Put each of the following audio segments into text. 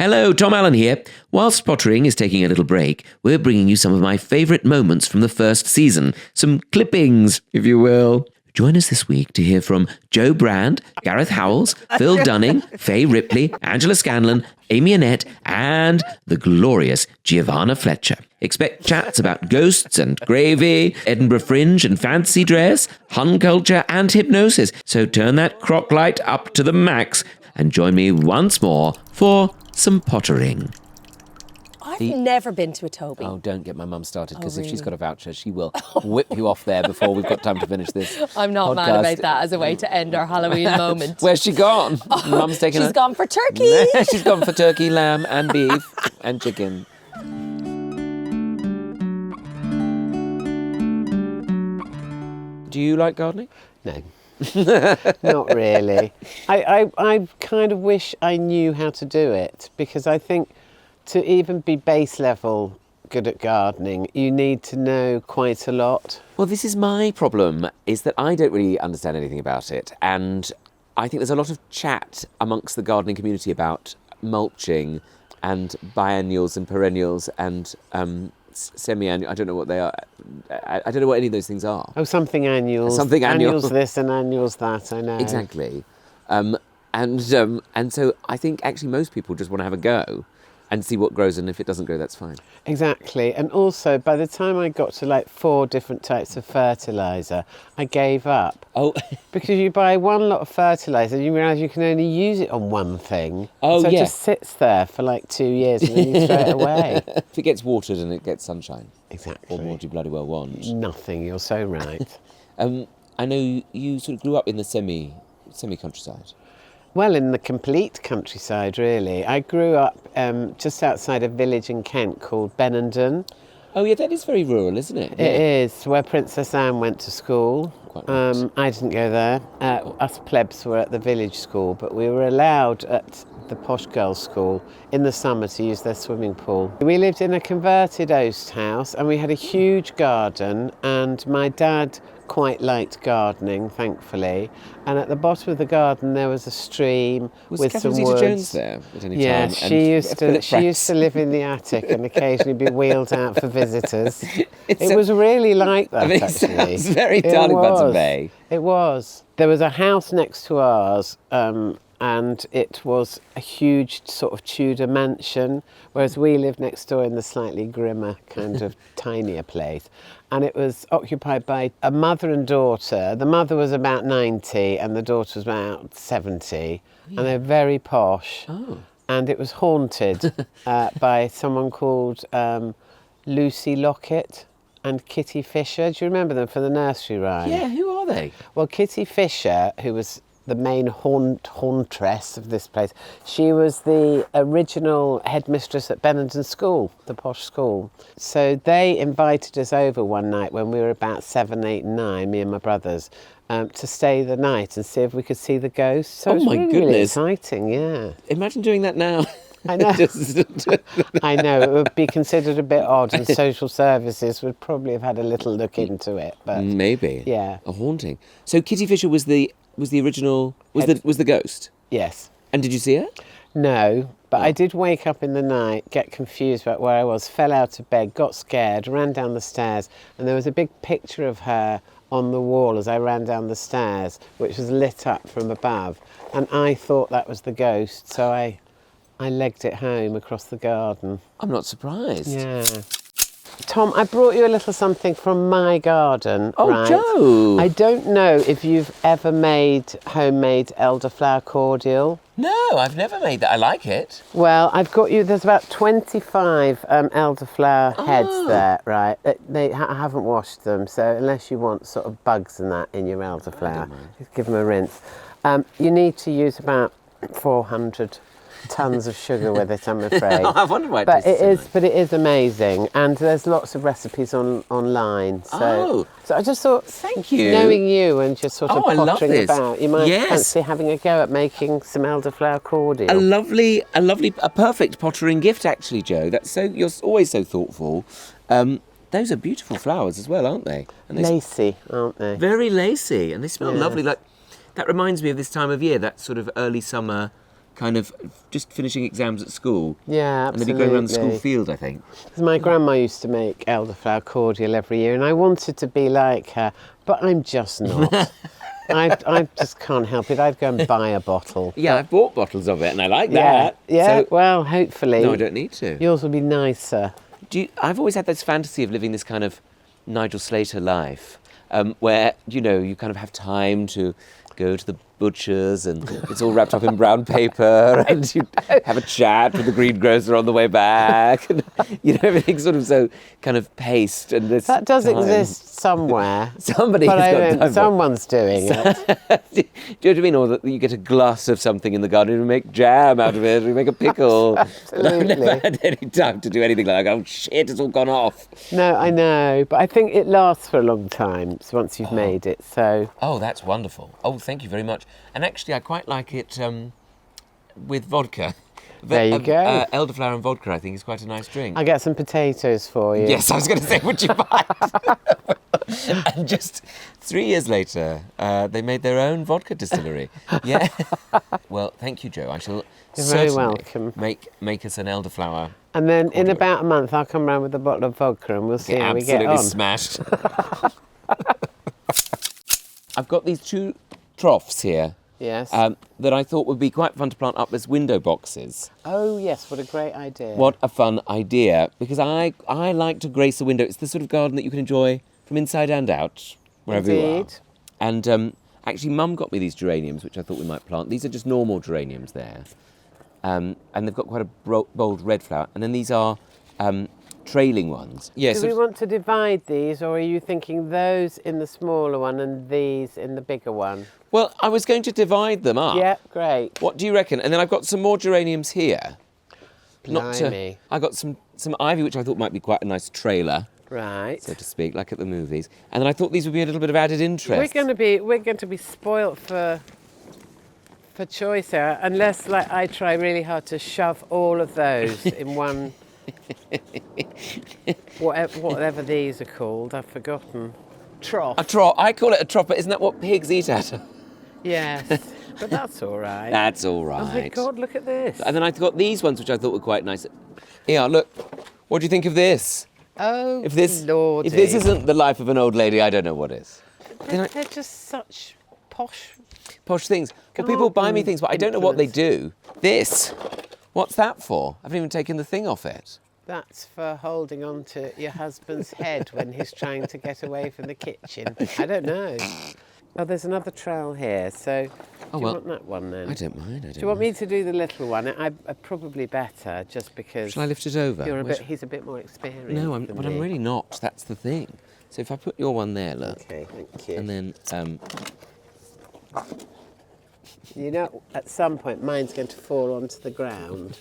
Hello, Tom Allen here. Whilst pottering is taking a little break, we're bringing you some of my favourite moments from the first season. Some clippings, if you will. Join us this week to hear from Joe Brand, Gareth Howells, Phil Dunning, Fay Ripley, Angela Scanlon, Amy Annette, and the glorious Giovanna Fletcher. Expect chats about ghosts and gravy, Edinburgh Fringe and fancy dress, Hun culture and hypnosis. So turn that crock light up to the max and join me once more for some pottering. I've never been to a Toby. Oh, don't get my mum started, because if she's got a voucher, she will whip you off there before we've got time to finish this I'm not podcast. mad about that as a way to end our Halloween moment. Where's she gone? Mum's taken She's gone for turkey. She's gone for turkey, lamb and beef and chicken. Do you like gardening? No, not really. I kind of wish I knew how to do it, because I think to even be base level good at gardening, you need to know quite a lot. Well, this is my problem, is that I don't really understand anything about it. And I think there's a lot of chat amongst the gardening community about mulching and biennials and perennials and semi-annual. I don't know what they are. I don't know what any of those things are. Oh, something annuals. Something annual. Annuals this and annuals that, I know. Exactly. And so I think actually most people just want to have a go and see what grows, and if it doesn't grow, that's fine. Exactly. And also, by the time I got to like 4 different types of fertiliser, I gave up. Oh. Because you buy one lot of fertiliser and you realise you can only use it on one thing. Oh, so yeah. it just sits there for like 2 years and then you throw it away. If it gets watered and it gets sunshine. Exactly. Or more do you bloody well want. Nothing, you're so right. I know you sort of grew up in the semi-countryside. Well, in the complete countryside, really. I grew up just outside a village in Kent called Benenden. Oh, yeah, that is very rural, isn't it? It is, where Princess Anne went to school. Quite right. I didn't go there. Us plebs were at the village school, but we were allowed at the posh girls' school in the summer to use their swimming pool. We lived in a converted oast house and we had a huge garden, and my dad quite liked gardening, thankfully. And at the bottom of the garden there was a stream with Catherine some woods. Zeta-Jones there at any Yeah, time? she used to live in the attic and occasionally be wheeled out for visitors. It was really like that, actually. It sounds very Darling Button Bay. It was. There was a house next to ours, and it was a huge sort of Tudor mansion, whereas we lived next door in the slightly grimmer, kind of tinier place. And it was occupied by a mother and daughter. The mother was about 90 and the daughter was about 70. And they're very posh. Oh. And it was haunted by someone called Lucy Lockett and Kitty Fisher. Do you remember them from the nursery rhyme? Yeah, who are they? Well, Kitty Fisher, who was the main hauntress of this place, she was the original headmistress at Benenden School, the posh school. So they invited us over one night when we were about 7, 8 and 9, me and my brothers, to stay the night and see if we could see the ghosts. So Oh, it was my really, goodness. really exciting, yeah. Imagine doing that now. I know. I know, it would be considered a bit odd, and social services would probably have had a little look into it. But Maybe. yeah. A haunting. So Kitty Fisher was the original, was the ghost? Yes. And did you see her? No, but I did wake up in the night, get confused about where I was, fell out of bed, got scared, ran down the stairs, and there was a big picture of her on the wall as I ran down the stairs, which was lit up from above. And I thought that was the ghost, so I legged it home across the garden. I'm not surprised. Yeah. Tom, I brought you a little something from my garden. Oh, right? Joe! I don't know if you've ever made homemade elderflower cordial. No, I've never made that. I like it. Well, I've got you, there's about 25 elderflower heads there, right? I haven't washed them, so unless you want sort of bugs and that in your elderflower, just give them a rinse. You need to use about 400 tons of sugar with it, I'm afraid. I wonder why But tastes so nice. but it is amazing, and there's lots of recipes online. So I just thought, Thank you. knowing you and just sort of I love pottering this. about, you might Yes. fancy having a go at making some elderflower cordial. A perfect pottering gift, actually, Joe. You're always so thoughtful. Those are beautiful flowers as well, aren't they? And Lacy, aren't they? very lacy, and they smell lovely. Like that reminds me of this time of year, that sort of early summer kind of just finishing exams at school. Yeah, And they'd absolutely. be going around the school field, I think. 'Cause my grandma used to make elderflower cordial every year, and I wanted to be like her, but I'm just not. I just can't help it. I'd go and buy a bottle. Yeah, I've bought bottles of it, and I like Yeah, that. yeah. So, Well, hopefully. no, I don't need to. Yours will be nicer. I've always had this fantasy of living this kind of Nigel Slater life, where, you kind of have time to go to the butcher's and it's all wrapped up in brown paper and you have a chat with the greengrocer on the way back and, everything's sort of so kind of paced and this That does time. exist somewhere. Somebody but has I got mean, time. someone's doing it. Do you know what I mean? Or that you get a glass of something in the garden and make jam out of it, or you make a pickle. Absolutely. I've never had any time to do anything like that. Oh shit, it's all gone off. No, I know, but I think it lasts for a long time once you've made it. So Oh, that's wonderful. Oh, thank you very much. And actually, I quite like it with vodka. There you go. Elderflower and vodka, I think, is quite a nice drink. I'll get some potatoes for you. Yes, I was going to say, would you mind? And just 3 years later, they made their own vodka distillery. Yeah. Well, thank you, Joe. I shall You're very certainly welcome. make us an elderflower. And then in Cordial. about a month, I'll come round with a bottle of vodka and we'll see how we get Absolutely on. smashed. I've got these 2 troughs here. Yes. That I thought would be quite fun to plant up as window boxes. Oh, yes, what a great idea. What a fun idea, because I like to grace a window. It's the sort of garden that you can enjoy from inside and out, wherever you are. Indeed. And actually, Mum got me these geraniums, which I thought we might plant. These are just normal geraniums there. And they've got quite a bold red flower. And then these are trailing ones. Yes. Do we want to divide these, or are you thinking those in the smaller one and these in the bigger one? Well, I was going to divide them up. Yeah, great. What do you reckon? And then I've got some more geraniums here. Blimey. I got some ivy, which I thought might be quite a nice trailer, Right. so to speak, like at the movies. And then I thought these would be a little bit of added interest. We're going to be spoilt for choice here, unless I try really hard to shove all of those in one. Whatever these are called, I've forgotten. Trough. A trough. I call it a trough, but isn't that what pigs eat at? Yes, but that's all right. That's all right. Oh my God, look at this. And then I got these ones, which I thought were quite nice. Here, look. What do you think of this? Oh, If this Lordy. isn't the life of an old lady, I don't know what is. They're just such posh. Posh things. Well, people buy me things, but I don't know what they do. This. What's that for? I haven't even taken the thing off it. That's for holding on to your husband's head when he's trying to get away from the kitchen. I don't know. Oh, there's another trowel here, so do you want that one then? I don't mind. Do you want me to do the little one? I'm probably better, just because Shall I lift it over? he's a bit more experienced. No, than but I'm me. really not. That's the thing. So if I put your one there, look. Okay, thank you. And then, You know, at some point, mine's going to fall onto the ground.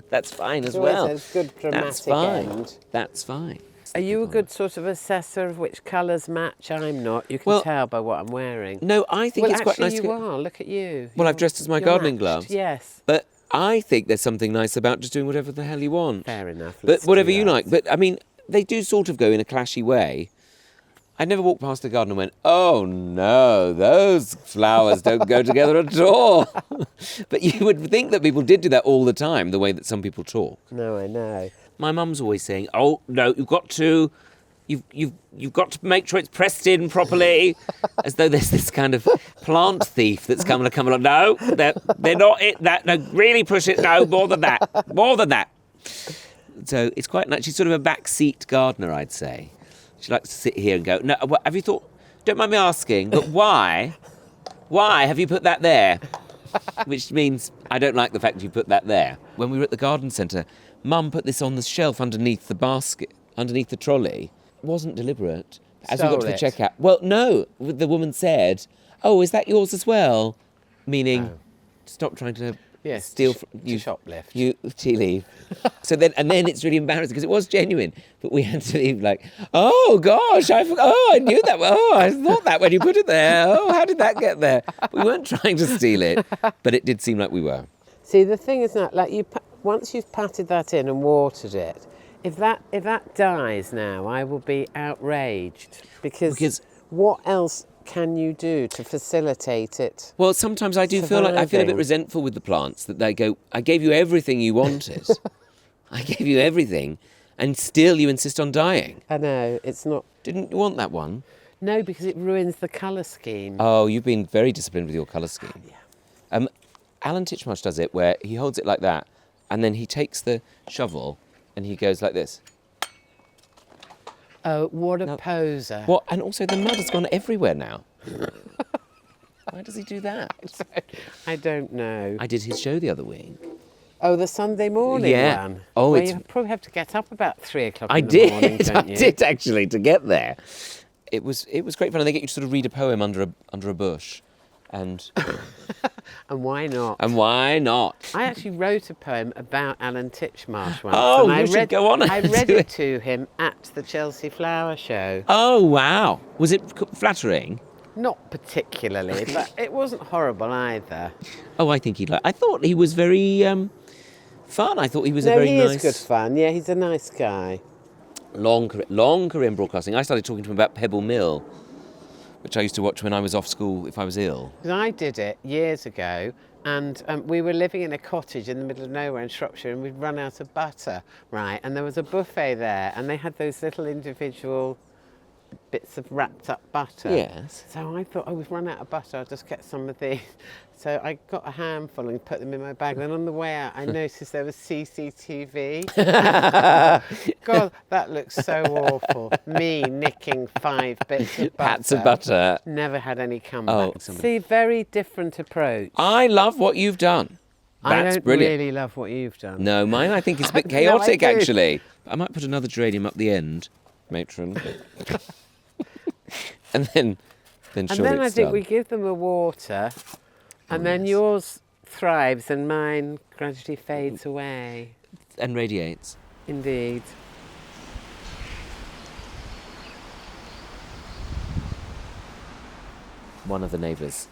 that's fine as It's always well. a good dramatic That's fine. end. That's fine. Are you a good sort of assessor of which colours match? I'm not. You can Well, tell by what I'm wearing. No, I think Well, it's quite actually, nice to you get... are. Look at you. Well, I've You're- dressed as my you're gardening matched, gloves. Yes. But I think there's something nice about just doing whatever the hell you want. Fair enough. But let's do whatever you that. like. But, I mean, they do sort of go in a clashy way. I never walked past a garden and went, oh, no, those flowers don't go together at all. But you would think that people did do that all the time, the way that some people talk. No, I know. My mum's always saying, oh, no, you've got to make sure it's pressed in properly, as though there's this kind of plant thief that's come along. No, they're not it. That no, really push it. No, more than that. So it's quite nice. She's sort of a backseat gardener, I'd say. She likes to sit here and go, no, have you thought? Don't mind me asking, but why? Why have you put that there? Which means I don't like the fact you put that there. When we were at the garden centre, Mum put this on the shelf underneath the basket, underneath the trolley. It wasn't deliberate. As we got to the Stole it. checkout, well, no, the woman said, "Oh, is that yours as well?" Meaning, stop trying to Yes, steal to from you. shoplift. You tea leaf. So then it's really embarrassing because it was genuine, but we had to leave like, oh gosh, I forgot. Oh, I knew that. Oh, I thought that when you put it there. Oh, how did that get there? We weren't trying to steal it, but it did seem like we were. See, the thing is that, once you've patted that in and watered it, if that dies now, I will be outraged because what else can you do to facilitate it? Well, sometimes I do feel like I feel a bit surviving? resentful with the plants that they go, I gave you everything you wanted. I gave you everything, and still you insist on dying. I know, it's not... Didn't you want that one? No, because it ruins the colour scheme. Oh, you've been very disciplined with your colour scheme. Yeah. Alan Titchmarsh does it where he holds it like that, and then he takes the shovel and he goes like this. Oh, what a poser. What? And also the mud has gone everywhere now. Why does he do that? I don't know. I did his show the other week. Oh, the Sunday morning Yeah. one? Oh, well, it's- you probably have to get up about 3 o'clock I in the morning, did. don't I you? did actually to get there. It was great fun, and they get you to sort of read a poem under a bush, and And why not? why not? I actually wrote a poem about Alan Titchmarsh once. Oh, and I you should read, go on I and read do it to him at the Chelsea Flower Show. Oh wow! Was it flattering? Not particularly, but it wasn't horrible either. Oh, I think he I thought he was very fun. I thought he was a No, very he nice. is good fun. Yeah, he's a nice guy. Long career in broadcasting. I started talking to him about Pebble Mill, which I used to watch when I was off school if I was ill. 'Cause I did it years ago, and we were living in a cottage in the middle of nowhere in Shropshire, and we'd run out of butter, right? And there was a buffet there, and they had those little individual bits of wrapped up butter. Yes. So I thought, oh, we've run out of butter, I'll just get some of these. So I got a handful and put them in my bag. Then on the way out, I noticed there was CCTV. God, that looks so awful. Me nicking 5 bits of butter. Pats of butter. Never had any Oh, comeback. somebody- See, very different approach. I love what you've done. I That's don't brilliant. really love what you've done. No, mine I think is a bit No, I chaotic do. actually. I might put another geranium up the end, matron. and then And surely then I it's think done. we give them a water, and then yours thrives and mine gradually fades away. And radiates. Indeed. One of the neighbours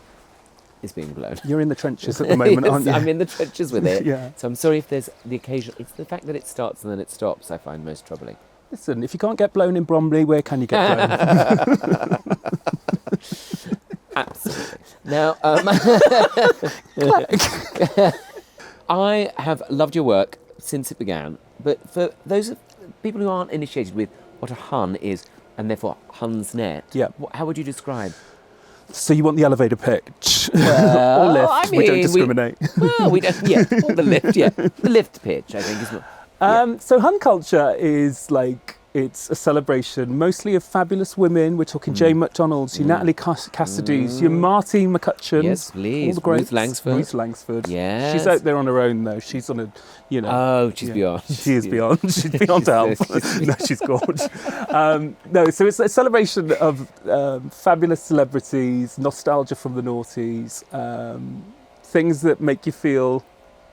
is being blown. You're in the trenches at the moment, Yes, aren't you? I'm in the trenches with it. Yeah. So I'm sorry if there's the occasion. It's the fact that it starts and then it stops I find most troubling. Listen, if you can't get blown in Bromley, where can you get blown? Absolutely. Now, I have loved your work since it began, but for those people who aren't initiated with what a Hun is, and therefore Hun's net, Yeah. How would you describe? So you want the elevator pitch or lift? I we don't mean, discriminate. Well, we don't. Yeah, or the lift. Yeah, the lift pitch. I think is what. So Hun culture is like, it's a celebration mostly of fabulous women. We're talking Jane McDonald's, your Natalie Cassidy's, your Martine McCutcheon's. Yes, please. All the greats. Ruth Langsford. Ruth Langsford. Yes. She's out there on her own though. She's on a, you know. Oh, she's yeah. beyond. She is beyond. She's beyond help. No, she's gorgeous. No, so it's a celebration of fabulous celebrities, nostalgia from the noughties, things that make you feel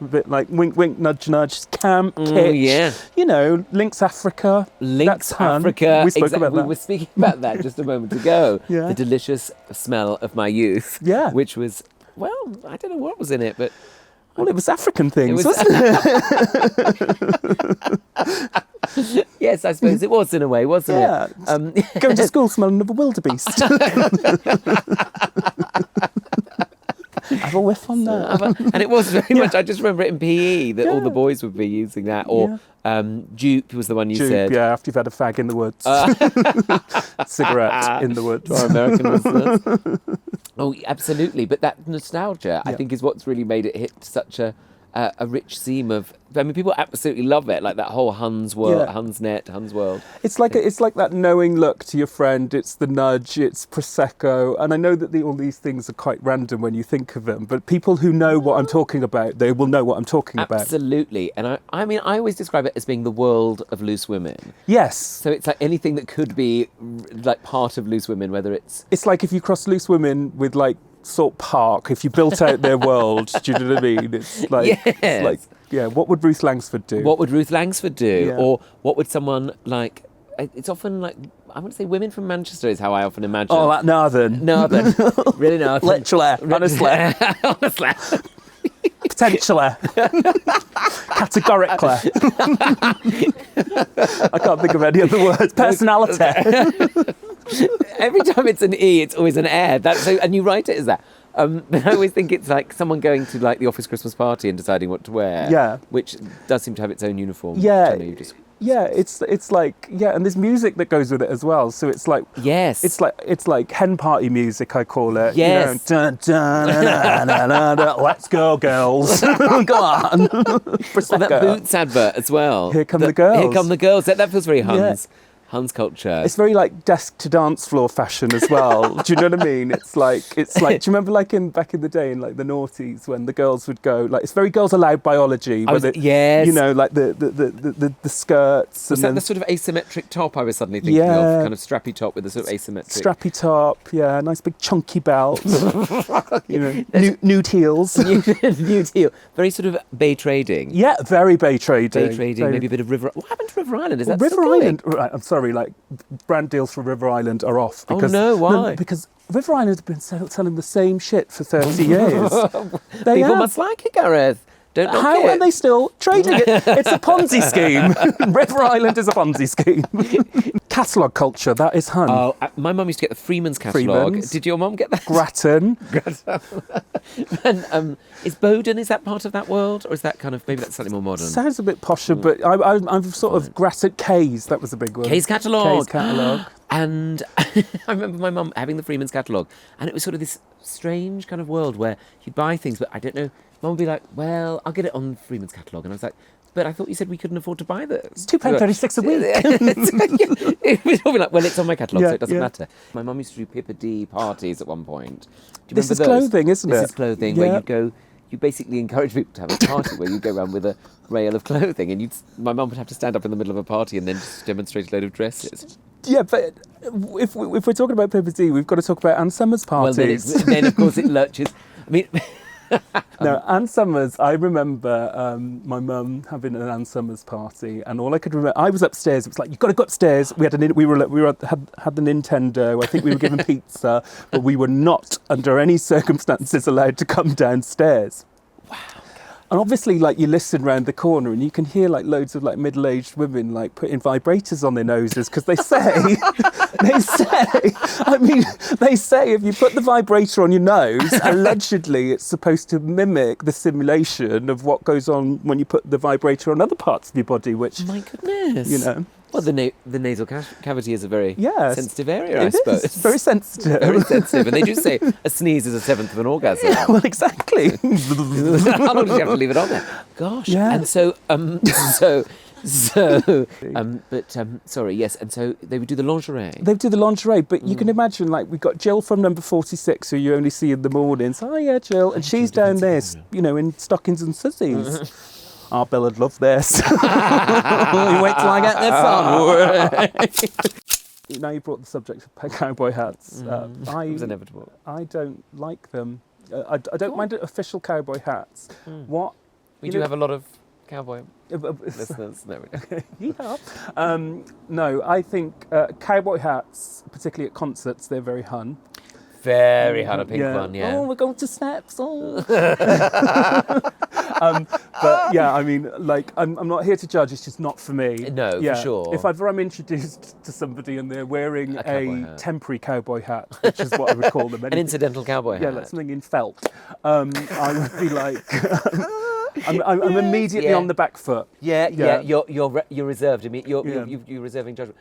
a bit like wink, wink, nudge, nudge, camp, kitsch. Yeah. You know, Lynx Africa. Lynx That's Hun. Africa. We spoke about We that. were speaking about that just a moment ago. Yeah. The delicious smell of my youth. Yeah. Which was, well, I don't know what was in it, but Well, it was African things, It was- wasn't it? yes, I suppose it was in a way, wasn't Yeah. it? Going to school smelling of a wildebeest. Have a whiff on that. And it was very much, I just remember it in PE that all the Yeah. boys would be using that. Or dupe was the one you Jupe, said. yeah, after you've had a fag in the woods. Cigarette in the woods. To our American listeners. Oh, absolutely. But that nostalgia, I Yeah. think, is what's really made it hit such a rich seam of. I mean, people absolutely love it, like that whole Hun's world, Yeah. Hun's net, Hun's world. It's like it's like that knowing look to your friend. It's the nudge. It's prosecco, and I know that all these things are quite random when you think of them. But people who know what I'm talking about, they will know what I'm talking about. Absolutely. And I mean, I always describe it as being the world of loose women. Yes. So it's like anything that could be like part of loose women, whether it's It's like if you cross loose women with like Salt Park. If you built out their world, do you know what I mean? It's like, Yes. yeah. What would Ruth Langsford do? what would Ruth Langsford do, Yeah. or what would someone like? It's often like I want to say women from Manchester is how I often imagine. Oh, that Northern. Northern, really Northern. Literally, honestly, Honestly. potentially, categorically. I can't think of any other words. Personality. Every time it's an E, it's always an air. And you write it as that. But I always think it's like someone going to like the office Christmas party and deciding what to wear. Yeah. Which does seem to have its own uniform. Yeah. Which I know you just... Yeah, it's like, yeah, and there's music that goes with it as well. So it's like, Yes. it's like hen party music, I call it. Yes. You know, dun, dun, na, na, na, na, let's go, girls. Go on. Well, that Boots advert as well. Here come the girls. Here come the girls. That feels very Huns. Yeah. Huns culture. It's very like desk to dance floor fashion as well. Do you know what I mean? It's like do you remember like back in the day in like the noughties when the girls would go like, it's very Girls Aloud biology. Yes. You know, like the skirts. Was and that then the sort of asymmetric top I was suddenly thinking of? Kind of strappy top with the sort of asymmetric. Strappy top, yeah, nice big chunky belt. You know, nude heels. Nude heel. Very sort of bay trading. Yeah, very bay trading. Bay trading, maybe a bit of River... What happened to River Island? Is that River still going? Island? Right, I'm sorry, like brand deals for River Island are off. Oh, no, why? No, because River Island have been selling the same shit for 30 years. People must like it, Gareth. Don't knock How it. are they still trading it? It's a Ponzi scheme. River Island is a Ponzi scheme. Catalogue culture, that is Hun. Oh, my mum used to get the Freeman's catalogue. Freeman's. Did your mum get that? Grattan. And is Bowden, is that part of that world? Or is that kind of, maybe that's slightly more modern? Sounds a bit posher, but I'm sort of Grattan. K's, that was a big one. Kay's catalogue. K's catalogue. And I remember my mum having the Freeman's catalogue, and it was sort of this strange kind of world where you'd buy things, but I don't know. Mum would be like, well, I'll get it on Freeman's catalogue. And I was like, but I thought you said we couldn't afford to buy this. It's £2.36 a week. It was all like, well, it's on my catalogue, Yeah, so it doesn't yeah. matter. My mum used to do Pippa D parties at one point. Do you This remember is those? clothing, isn't it? This is clothing, Yeah. where you'd go... You basically encourage people to have a party where you go around with a rail of clothing, and my mum would have to stand up in the middle of a party and then just demonstrate a load of dresses. Yeah, but if we're talking about Pippa D, we've got to talk about Anne Summers parties. Well, then of course it lurches. I mean... No, Anne Summers, I remember my mum having an Anne Summers party, and all I could remember, I was upstairs. It was like, you've got to go upstairs. We had the Nintendo. I think we were given pizza, but we were not under any circumstances allowed to come downstairs. Wow. And obviously, like, you listen round the corner and you can hear like loads of like middle-aged women like putting vibrators on their noses because they say, they say if you put the vibrator on your nose, allegedly it's supposed to mimic the simulation of what goes on when you put the vibrator on other parts of your body, which, My goodness. you know, Well, the nasal cavity is a very Yes, sensitive area, I it suppose. is. It's very sensitive. Very sensitive. And they do say a sneeze is a seventh of an orgasm. Yeah, well, exactly. How long do you have to leave it on there? Gosh. Yeah. And sorry, yes. And so they would do the lingerie. They do the lingerie, but you can imagine, like, we've got Jill from number 46, who you only see in the mornings. Oh, yeah, Jill. And she's down there, you know, in stockings and sissies. Our Bill would love this. You wait till I get this on. Now you brought the subject of cowboy hats. It was inevitable. I don't like them. I don't mind official cowboy hats. What? We do have a lot of cowboy listeners. No, Yeah. No, I think cowboy hats, particularly at concerts, they're very Hun. very hard, a pink one, yeah. Oh, we're going to Snaps. Oh. But yeah, I mean, like, I'm not here to judge. It's just not for me. No, for sure. If ever I'm introduced to somebody and they're wearing cowboy a hat. temporary cowboy hat, which is what I would call them, An incidental cowboy yeah, hat. like something in felt, I would be like, I'm immediately Yeah. on the back foot. Yeah. You're reserved. I mean, you're reserving judgment.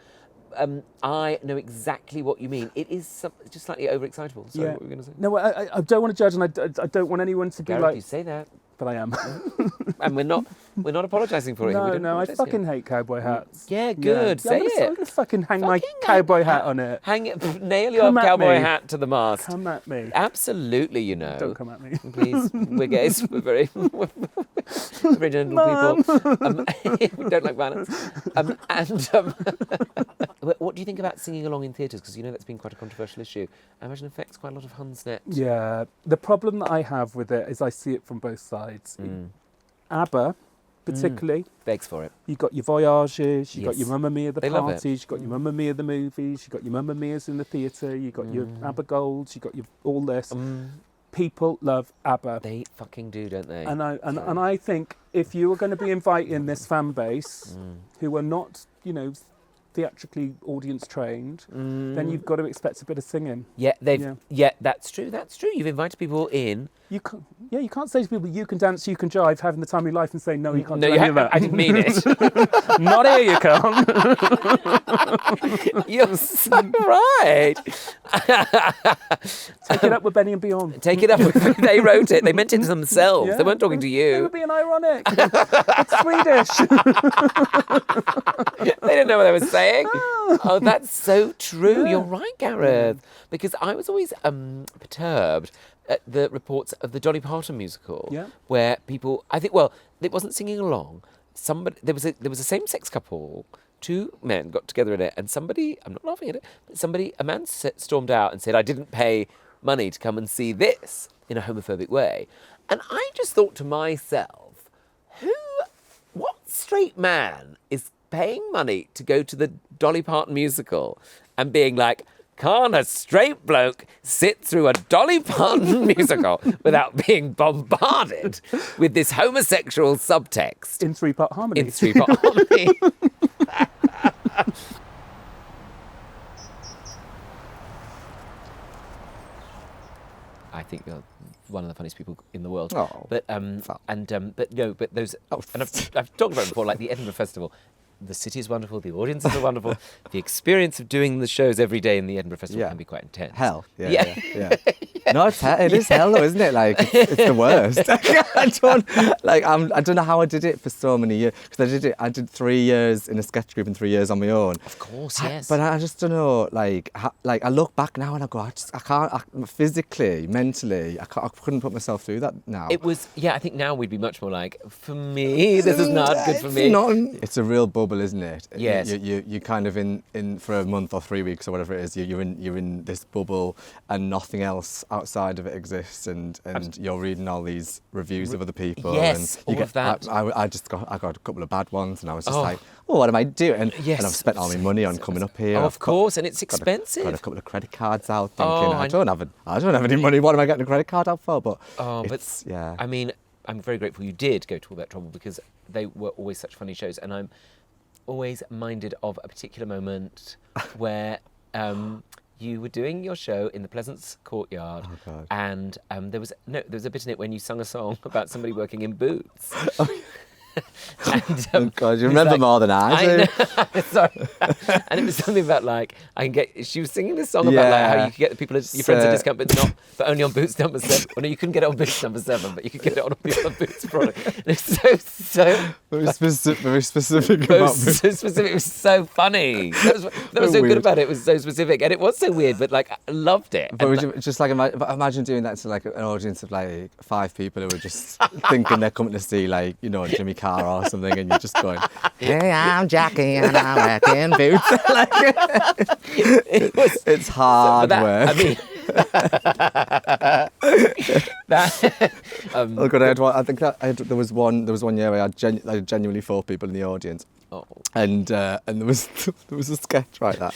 I know exactly what you mean. It is just slightly overexcitable. Sorry, what were you going to say? No, I don't want to judge, and I don't want anyone to be Gareth, like. you say that, But I am. and we're not apologising for it. No, I fucking hate cowboy hats. Yeah, good. Say I'm it. gonna fucking hang my cowboy hat on it. Hang it. Nail your Come at cowboy me. hat to the mast. Come at me. Absolutely, you know. Don't come at me. Please, we're gays. We're very, very gentle people. We don't like violence. What do you think about singing along in theatres? Because you know that's been quite a controversial issue. I imagine it affects quite a lot of Hunsnet. Yeah. The problem that I have with it is I see it from both sides. ABBA, particularly. Begs for it. You've got your Voyages, you've got Yes. your Mamma Mia the They love it. parties, you've got your Mamma Mia the movies, you've got your Mamma Mia's in the theatre, you've got your ABBA Golds, you've got your all this. People love ABBA. They fucking do, don't they? And I think if you are going to be inviting this fan base who are not, you know, theatrically audience trained, then you've got to expect a bit of singing. Yeah, that's true. That's true. You've invited people in. You can't say to people, you can dance, you can jive, having the time of your life, and say, no, you can't No, do any of that. I didn't mean it. Not here, you can't. You're so right. Take it up with Benny and Beyond. Take it up. They wrote it. They meant it to themselves. Yeah. They weren't talking to They were you. being ironic. It's Swedish. They didn't know what they were saying. Oh, that's so true. You're right, Gareth. Because I was always perturbed at the reports of the Dolly Parton musical, where people, I think, well, it wasn't singing along. There was a same-sex couple. Two men got together in it, and somebody, I'm not laughing at it, but a man stormed out and said, I didn't pay money to come and see this, in a homophobic way. And I just thought to myself, what straight man is paying money to go to the Dolly Parton musical and being like, can't a straight bloke sit through a Dolly Parton musical without being bombarded with this homosexual subtext? In three-part harmony. In three-part harmony. I think you're one of the funniest people in the world. Oh, but those. And I've talked about it before, like the Edinburgh Festival. The city is wonderful. The audiences are wonderful. The experience of doing the shows every day in the Edinburgh Festival can be quite intense. Hell. Yeah. No, it is hell though, isn't it? Like, it's the worst. I don't know how I did it for so many years. Because I did 3 years in a sketch group and 3 years on my own. Of course, yes. But I just don't know, I look back now and I go, I can't, physically, mentally, I couldn't put myself through that now. It was, I think now we'd be much more like, for me, this is not good for me. It's a real bubble, isn't it? Yes. You kind of in for a month or 3 weeks or whatever it is, you're in this bubble and nothing else outside of it exists, and you're reading all these reviews of other people. Yes, and all of that. I got a couple of bad ones, and I was just like, oh, what am I doing? And I've spent all my money on coming up here. Oh, of course, and it's expensive. Got a couple of credit cards out, thinking I don't have any money. What am I getting a credit card out for? But I mean, I'm very grateful you did go to all that trouble, because they were always such funny shows, and I'm always minded of a particular moment where you were doing your show in the Pleasance courtyard, and there was a bit in it when you sung a song about somebody working in boots. And, God, you remember more than I do. Sorry. And it was something about she was singing this song about how you could get the people, your friends a discount, but only on boots number 7. Well, no, you couldn't get it on boots number 7, but you could get it on a boots product. And it's so very specific about boots. So specific. It was so funny. That was so good about it. It was so specific, and it was so weird, but I loved it. But just imagine doing that to an audience of 5 people who were just thinking they're coming to see Jimmy Carr or something, and you're just going, hey, I'm Jackie and I'm working boots. It's hard work. I mean, oh God, there was one year where I had genuinely 4 people in the audience. Oh. And there was a sketch like that.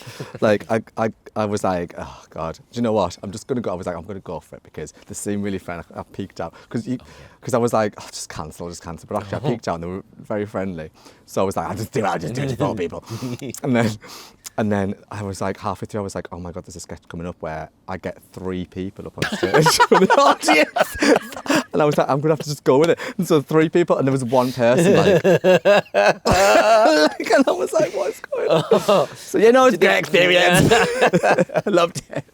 I was like, oh God, do you know what? I'm just gonna go. I was like, I'm gonna go for it because they seemed really friendly. I peeked out because I was like, oh, just cancel. But actually, I peeked out and they were very friendly. So I was like, I'll just do it to 4 people. And then I was like, halfway through, I was like, oh my God, there's a sketch coming up where I get 3 people up on stage for the audience. And I was like, I'm going to have to just go with it. And so 3 people, and there was one person and I was like, what's going on? So, it's a great experience. I loved it.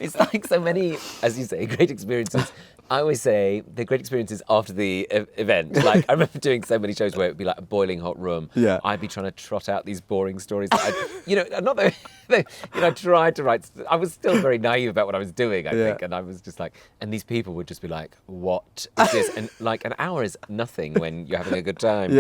It's like so many, as you say, great experiences. I always say the great experiences after the event. I remember doing so many shows where it would be like a boiling hot room. Yeah. I'd be trying to trot out these boring stories. That I tried to write. I was still very naive about what I was doing, I think, and I was just like, and these people would just be like, "What is this?" And an hour is nothing when you're having a good time.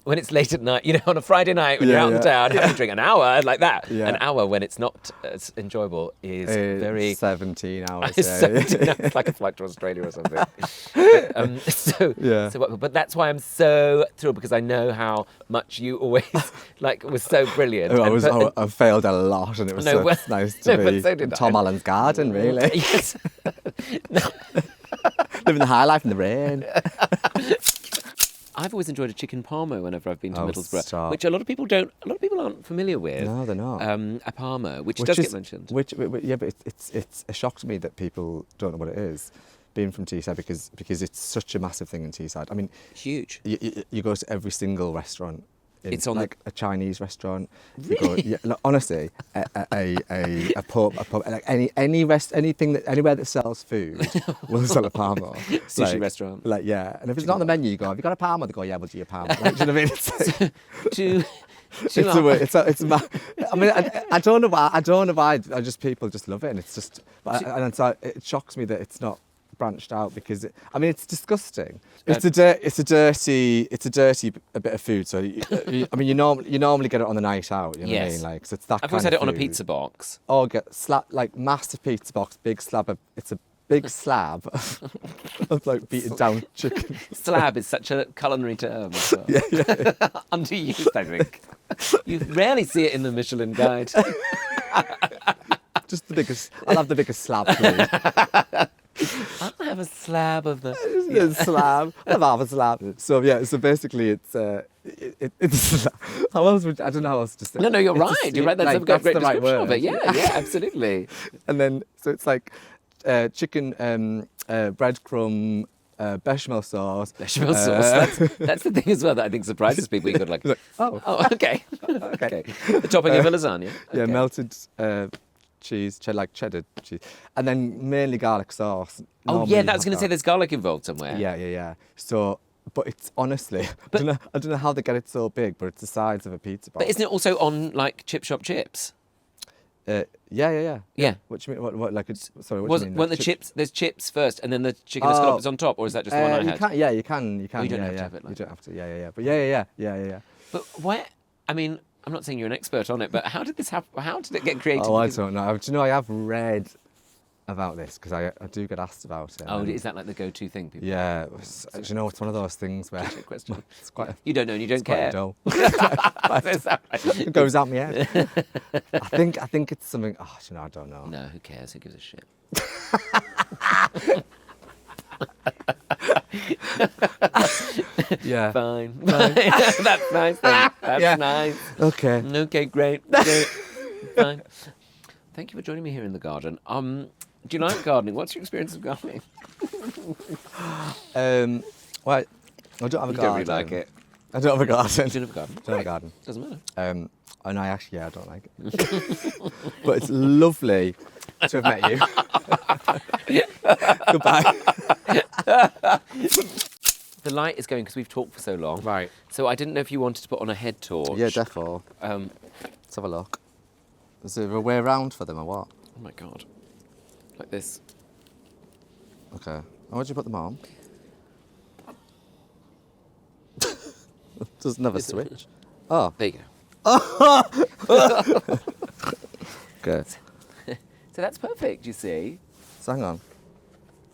When it's late at night, on a Friday night when you're out in town having a drink, an hour like that. Yeah. An hour when it's not as enjoyable is very 17 hours. 17 hours, like a flight to Australia or something. But that's why I'm so thrilled, because I know how much you always was so brilliant. I failed a lot, and it was nice to be in Tom Allen's garden, really. Yes. Living the high life in the rain. I've always enjoyed a chicken Parmo whenever I've been to Oh, Middlesbrough, stop. which a lot of people don't. A lot of people aren't familiar with. No, they're not. A Parmo, which does get mentioned. Yeah, but it's a shock to me that people don't know what it is, being from Teesside, because it's such a massive thing in Teesside. I mean, Huge. you go to every single restaurant. It's on like a Chinese restaurant. Really? Honestly, a pub, like anywhere that sells food will sell a Parmo. Sushi restaurant. Like, yeah, and if it's not on the menu, you go, "Have you got a Parmo?" They go, "Yeah, we'll do your Parmo." Like, do you know what I mean? I don't know why. People just love it, and it's just. It shocks me that it's not branched out, because it's disgusting. It's a dirty bit of food. So you normally get it on the night out. You know what I mean? Like, so it's that. I've kind always had of it on a food. pizza box. Or get like massive pizza box, big slab. It's a big slab of like beaten down chicken. Slab is such a culinary term. As well. Yeah. Underused, I think. You rarely see it in the Michelin Guide. Just the biggest. I'll have the biggest slab, please. I'll have a slab of the slab. I'll have a slab. So yeah. So basically, it's how else would I don't know how else to say. No, you're right. You're right. That's a great the right description word. of it. Yeah, absolutely. And then so it's like chicken, breadcrumb, bechamel sauce. Bechamel sauce. That's the thing as well that I think surprises people. You got like, oh, okay. The topping of a lasagna. Yeah, Okay. melted cheese, like cheddar cheese, and then mainly garlic sauce. Oh Normally yeah, you I was have going to say that. there's garlic involved somewhere. Yeah. So, but it's honestly, I don't know how they get it so big, but it's the size of a pizza box. But isn't it also on like chip shop chips? Yeah. Yeah. What do you mean? What like it's sorry? What do you mean? Weren't the chips? There's chips first, and then the chicken escalopes on top, or is that just the one I had? You can. You don't have to have it You like don't have to. Yeah. But yeah. But why? I mean, I'm not saying you're an expert on it, but how did this happen? How did it get created? Oh, I don't know. Do you know, I have read about this, because I do get asked about it. Oh, is that like the go-to thing? People Yeah. Do you know, it's one of those things where Trick question. it's quite. You don't know and you don't It's quite care. dull. Is that right? It goes out my head. I think it's something. Oh, you know, I don't know. No, who cares? Who gives a shit? Yeah. Fine. That's nice then. That's Yeah. nice. Okay. Okay, great. Fine. Thank you for joining me here in the garden. Do you like gardening? What's your experience of gardening? Well, I don't have a You garden. don't really like it. I don't have a garden. Do you have a garden? Don't have a garden. Doesn't matter. And I actually, I don't like it. But it's lovely to have met you. Goodbye. The light is going because we've talked for so long. Right. So I didn't know if you wanted to put on a head torch. Yeah, defo. Let's have a look. Is there a way around for them or what? Oh my God. Like this. Okay. How would you put them on? Doesn't have a switch. Oh. There you go. Okay. So that's perfect, you see. So hang on.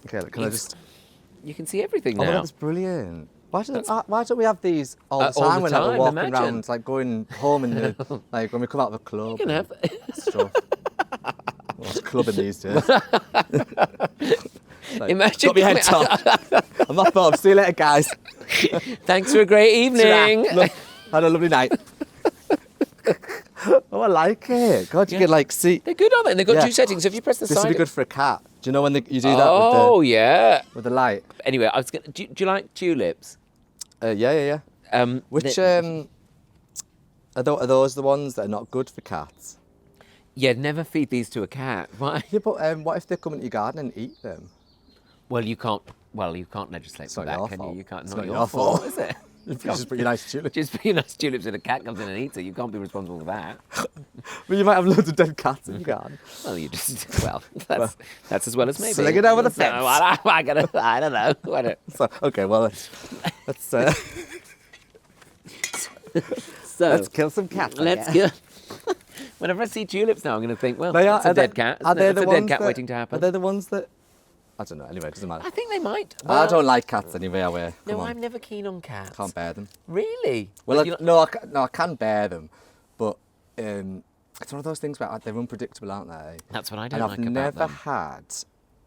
Okay, can I It's- just... You can see everything Oh, now. that's brilliant. Why don't we have these all the all time the when time, we're walking imagine. around, like going home in the, like when we come out of the club? You can have and stuff. What's clubbing these days? Like, Imagine. got my head top. I'm not Bob. See you later, guys. Thanks for a great evening. Ta-ra. Look, had a lovely night. Oh, I like it. God, you Yeah. can like see. They're good, aren't they? And they've got Yeah. two settings. So if you press the This side. would be good for a cat. Do you know when you do that Oh, yeah. with the light? Anyway, I was going. Do you like tulips? Yeah. Which the- are those the ones that are not good for cats? Yeah, never feed these to a cat. Why? Yeah, but what if they come into your garden and eat them? Well, you can't. Well, you can't legislate It's for not that, your can fault. you? You can't. It's Not not your your fault, fault. is it? You just put your nice tulip. Just be nice tulips and a cat comes in and eats it. You can't be responsible for that. Well, you might have loads of dead cats in your garden. Well, you just. Well, that's as well as maybe. Sling it over the So, fence. I don't know. I don't. So, okay, well, So let's kill some cats. I let's guess. go. Whenever I see tulips now, I'm going to think, well, They are, it's a dead cat. Are they It's the a ones dead cat that, waiting to happen. Are they the ones that... I don't know. Anyway, it doesn't matter. I think they might. I don't like cats anyway. Come No, on. I'm never keen on cats. Can't bear them. Really? Well, Do you no, I can bear them, but it's one of those things where they're unpredictable, aren't they? That's what I don't and like I've about never them. had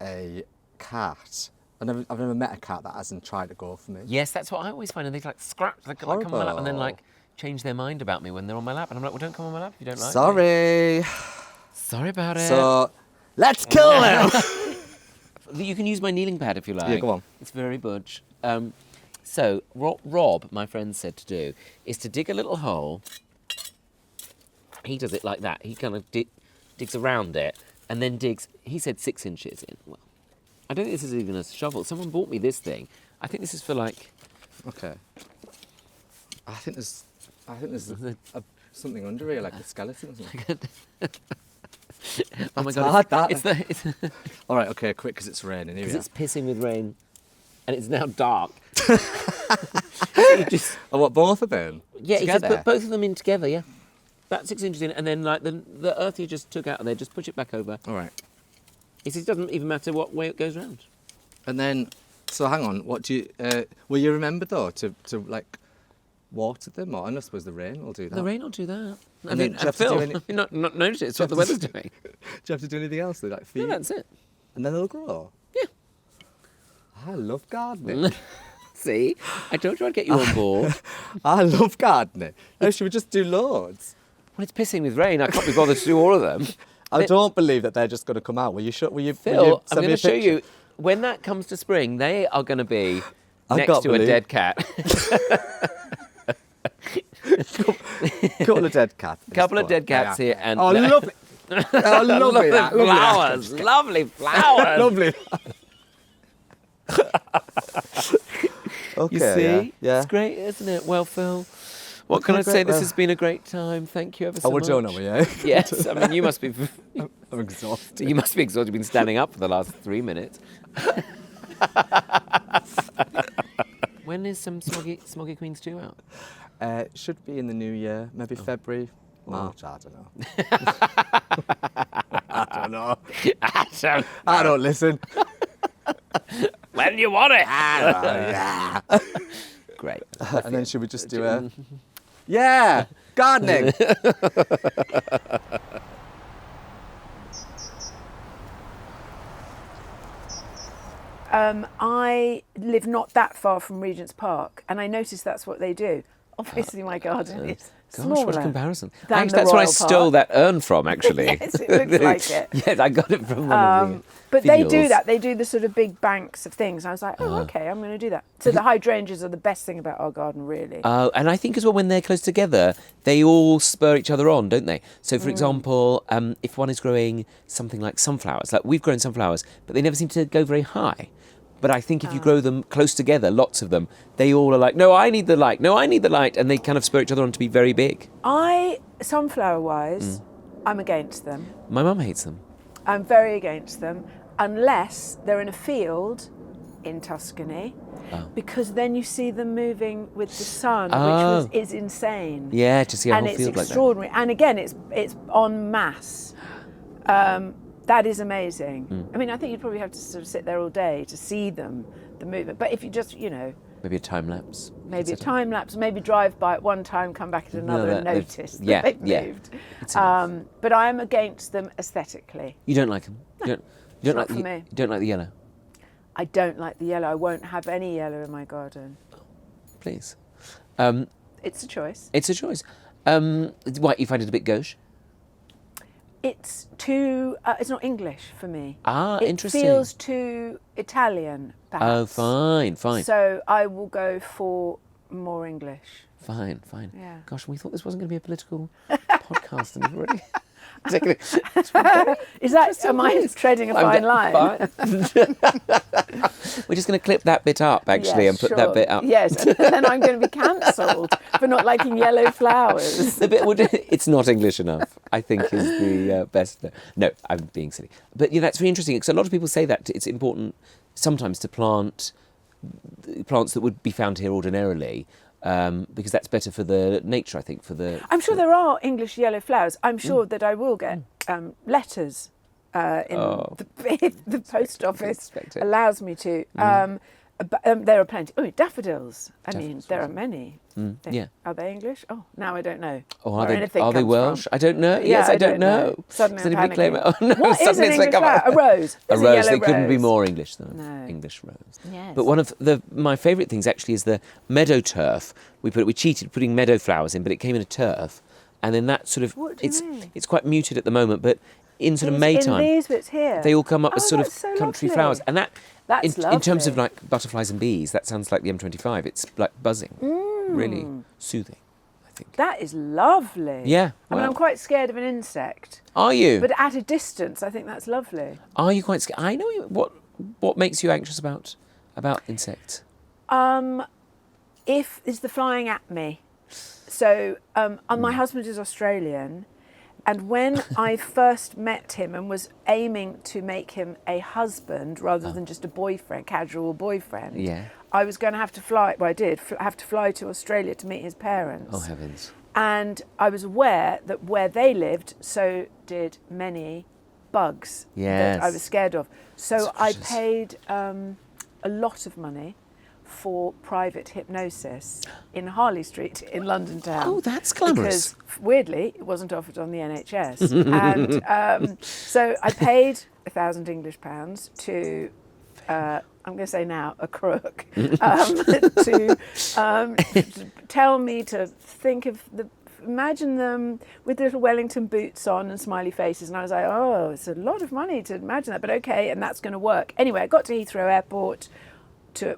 a cat. I've never met a cat that hasn't tried to go for me. Yes, that's what I always find. And they like scratch, they like come on my lap, and then like Horrible. change their mind about me when they're on my lap. And I'm like, well, don't come on my lap if you don't like me. Sorry. Sorry about it. So, let's kill him. You can use my kneeling pad if you like. Yeah, go on. It's very budge. So, what Rob, my friend, said to do is to dig a little hole. He does it like that. He kind of digs around it and then digs, he said 6 inches in. Well, I don't think this is even a shovel. Someone bought me this thing. I think this is for like... Okay. I think there's something under here, like a skeleton or something. Oh my That's God. hard, that. It's All right, okay, quick, because it's raining. Here we because are. it's pissing with rain and it's now dark. You just, Oh, what, both of them? yeah, you Together? just put both of them in together, yeah. About 6 inches in, and then like the earth you just took out of there, just push it back over. All right. It just doesn't even matter what way it goes round. And then, so hang on, what do you, will you remember though to like water them, or I suppose the rain will do that. The rain will do that. I And then mean, do you have to do Phil, any- have you not noticed it's Do what the you have weather's to- doing? Do you have to do anything else? Like feed? No, that's it. And then they'll grow? Yeah. I love gardening. See? I told you I'd get you on board. I love gardening. Oh, should we just do loads? Well, it's pissing with rain. I can't be bothered to do all of them. I don't believe that they're just going to come out. Will you Phil, I'm send me going a to show picture? you. When that comes to spring, they are going to be I next can't to a believe- dead cat. Couple of dead cats. Couple of dead cats here, and Oh, lovely. Oh, lovely. that, lovely flowers, lovely flowers. Lovely. Okay. You see? Yeah. It's great, isn't it? Well, Phil, what can I Okay, say? great. This has been a great time. Thank you ever so Oh, we're much. done, are we? Yeah. Yes, I mean, you must be. I'm exhausted. You must be exhausted. You've been standing up for the last 3 minutes. When is some Smoggy Queens 2 out? Should be in the new year, Oh. maybe February, March. I don't know. I don't know. I don't listen. When you want it. Yeah. Great. And then should we just do a? Yeah, gardening. I live not that far from Regent's Park, and I noticed that's what they do. Obviously, my garden is Gosh, smaller. what a comparison. than Actually, the that's where I Royal stole Park. that urn from, actually. Yes, it looks like it. Yes, I got it from one of the But they do filials. that. They do the sort of big banks of things. And I was like, oh, okay, I'm going to do that. So the hydrangeas are the best thing about our garden, really. And I think as well, when they're close together, they all spur each other on, don't they? So, for example, if one is growing something like sunflowers, like we've grown sunflowers, but they never seem to go very high. But I think if you grow them close together, lots of them, they all are like, no, I need the light, no, I need the light, and they kind of spur each other on to be very big. Sunflower-wise, I'm against them. My mum hates them. I'm very against them, unless they're in a field in Tuscany, because then you see them moving with the sun, which is insane. Yeah, to see a And whole it's field like that. extraordinary. And again, it's en masse. That is amazing. I mean, I think you'd probably have to sort of sit there all day to see them, the movement. But if you just, Maybe a time lapse. maybe a time lapse, maybe drive by at one time, come back at another, and they've- notice that yeah, they've yeah. moved. It's enough. But I am against them aesthetically. You don't like them? You don't not like for me. You don't like the yellow? I don't like the yellow. I won't have any yellow in my garden. Please. It's a choice. It's a choice. What, you find it a bit gauche? It's too. It's not English for me. Ah, it interesting. feels too Italian, perhaps. Oh, fine, fine. So I will go for more English. Fine. Yeah. Gosh, we thought this wasn't going to be a political podcast, and you've already taken it. Is that? Am I treading a fine line? We're just going to clip that bit up, actually, Yes, and put sure. that bit up. Yes, and then I'm going to be cancelled for not liking yellow flowers. The bit it's not English enough, I think, is the best. No, I'm being silly. But that's very interesting, because a lot of people say that it's important sometimes to plant plants that would be found here ordinarily, because that's better for the nature, I think, for the... I'm sure there are English yellow flowers. I'm sure that I will get letters if the post office expect it. allows me to. There are plenty. Oh, daffodils. I mean, there are many. yeah. Are they English? Oh, now I don't know. Or where are they, anything are they comes Welsh? from. I don't know. Yeah, Yes, I don't know. Suddenly Does I'm anybody claim it? panicking. Oh, no. What is Suddenly an it's like, English flower? A rose. A It's rose. yellow They couldn't be rose. more English than No. an English rose. Yes. But one of my favourite things actually is the meadow turf. We cheated putting meadow flowers in, but it came in a turf, and then that sort of What do you mean? it's quite muted at the moment, but in sort of May time, In these bits here. they all come up as Oh, sort of that's so country lovely. flowers, and that. That's In terms of lovely. like butterflies and bees, that sounds like the M25. It's like buzzing, really soothing, I think. That is lovely. Yeah, I mean, well. I'm quite scared of an insect, Are you? but at a distance, I think that's lovely. Are you quite scared? I know what makes you anxious about insects. If is the flying at me. So my husband is Australian, and when I first met him and was aiming to make him a husband rather than just a boyfriend, casual boyfriend, Yeah. I was going to have to fly. Well, I did have to fly to Australia to meet his parents. Oh heavens! And I was aware that where they lived, so did many bugs that I Yes. was scared of. So I Suspicious. paid a lot of money for private hypnosis in Harley Street in London town. Oh, that's glamorous. Because weirdly, it wasn't offered on the NHS. And so I paid £1,000 to, I'm going to say now, a crook, to tell me to think of imagine them with little Wellington boots on and smiley faces. And I was like, oh, it's a lot of money to imagine that, but okay, and that's going to work. Anyway, I got to Heathrow Airport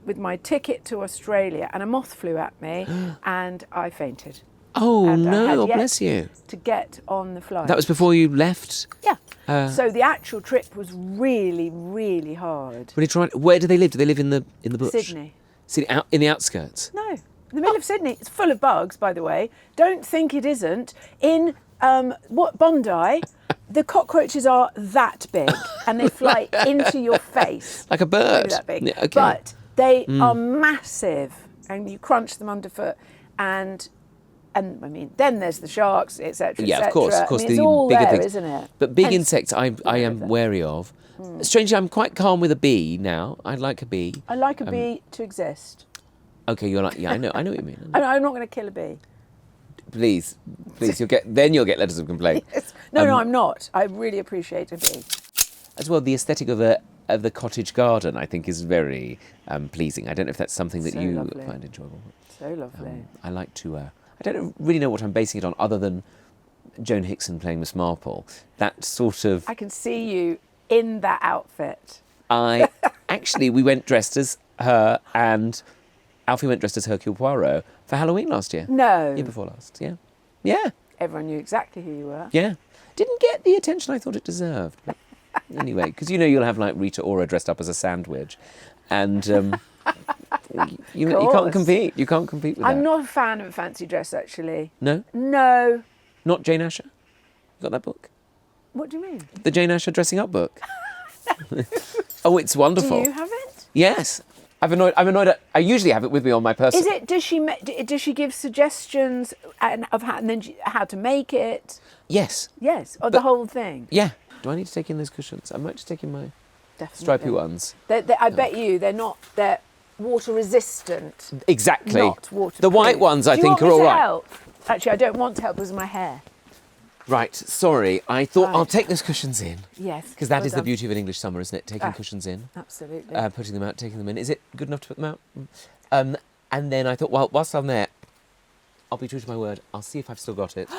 with my ticket to Australia, and a moth flew at me, and I fainted. Oh And I had no! yet Bless you. To get on the flight. That was before you left. Yeah. So the actual trip was really, really hard. Where do they live? Do they live in the bush? Sydney. Sydney, out in the outskirts. No, in the middle of Sydney. It's full of bugs, by the way. Don't think it isn't. In Bondi, the cockroaches are that big, and they fly into your face. Like a bird. Maybe that big. Yeah, okay. But they are massive, and you crunch them underfoot, and I mean, then there's the sharks, etc. Yeah, of course. I mean, it's The all bigger there, things. isn't it? But big Hence- insects, I am wary of. Strangely, I'm quite calm with a bee now. I like a bee. I like a bee to exist. Okay, you're like, yeah, I know what you mean. I'm not going to kill a bee. Please, you'll get letters of complaint. No, I'm not. I really appreciate a bee. As well, the aesthetic of the cottage garden, I think, is very pleasing. I don't know if that's something that So you lovely. find enjoyable. So lovely. I like to. I don't really know what I'm basing it on, other than Joan Hickson playing Miss Marple. That sort of. I can see you in that outfit. Actually, we went dressed as her, and Alfie went dressed as Hercule Poirot for Halloween last year. No. Year before last. Yeah. Yeah. Everyone knew exactly who you were. Yeah. Didn't get the attention I thought it deserved. But anyway, because you'll have like Rita Ora dressed up as a sandwich, and you can't course. compete. You can't compete with that. I'm not a fan of a fancy dress, actually. No, No. not Jane Asher. You got that book? What do you mean? The Jane Asher dressing up book. Oh, it's wonderful. Do you have it? Yes. I'm annoyed. I usually have it with me on my person. Is it? Does she give suggestions of how to make it? Yes. Yes, or the whole thing. Yeah. Do I need to take in those cushions? I might just take in my Definitely. stripy ones. I bet you they're water resistant. Exactly. Not waterproof. The white ones, I Do you think, want are all me to right. help? Actually, I don't want to help because of my hair. Right. Sorry. I thought Right. I'll take those cushions in. Yes. Because that well is the done. beauty of an English summer, isn't it? Taking cushions in, Absolutely. putting them out, taking them in. Is it good enough to put them out? And then I thought, well, whilst I'm there, I'll be true to my word. I'll see if I've still got it.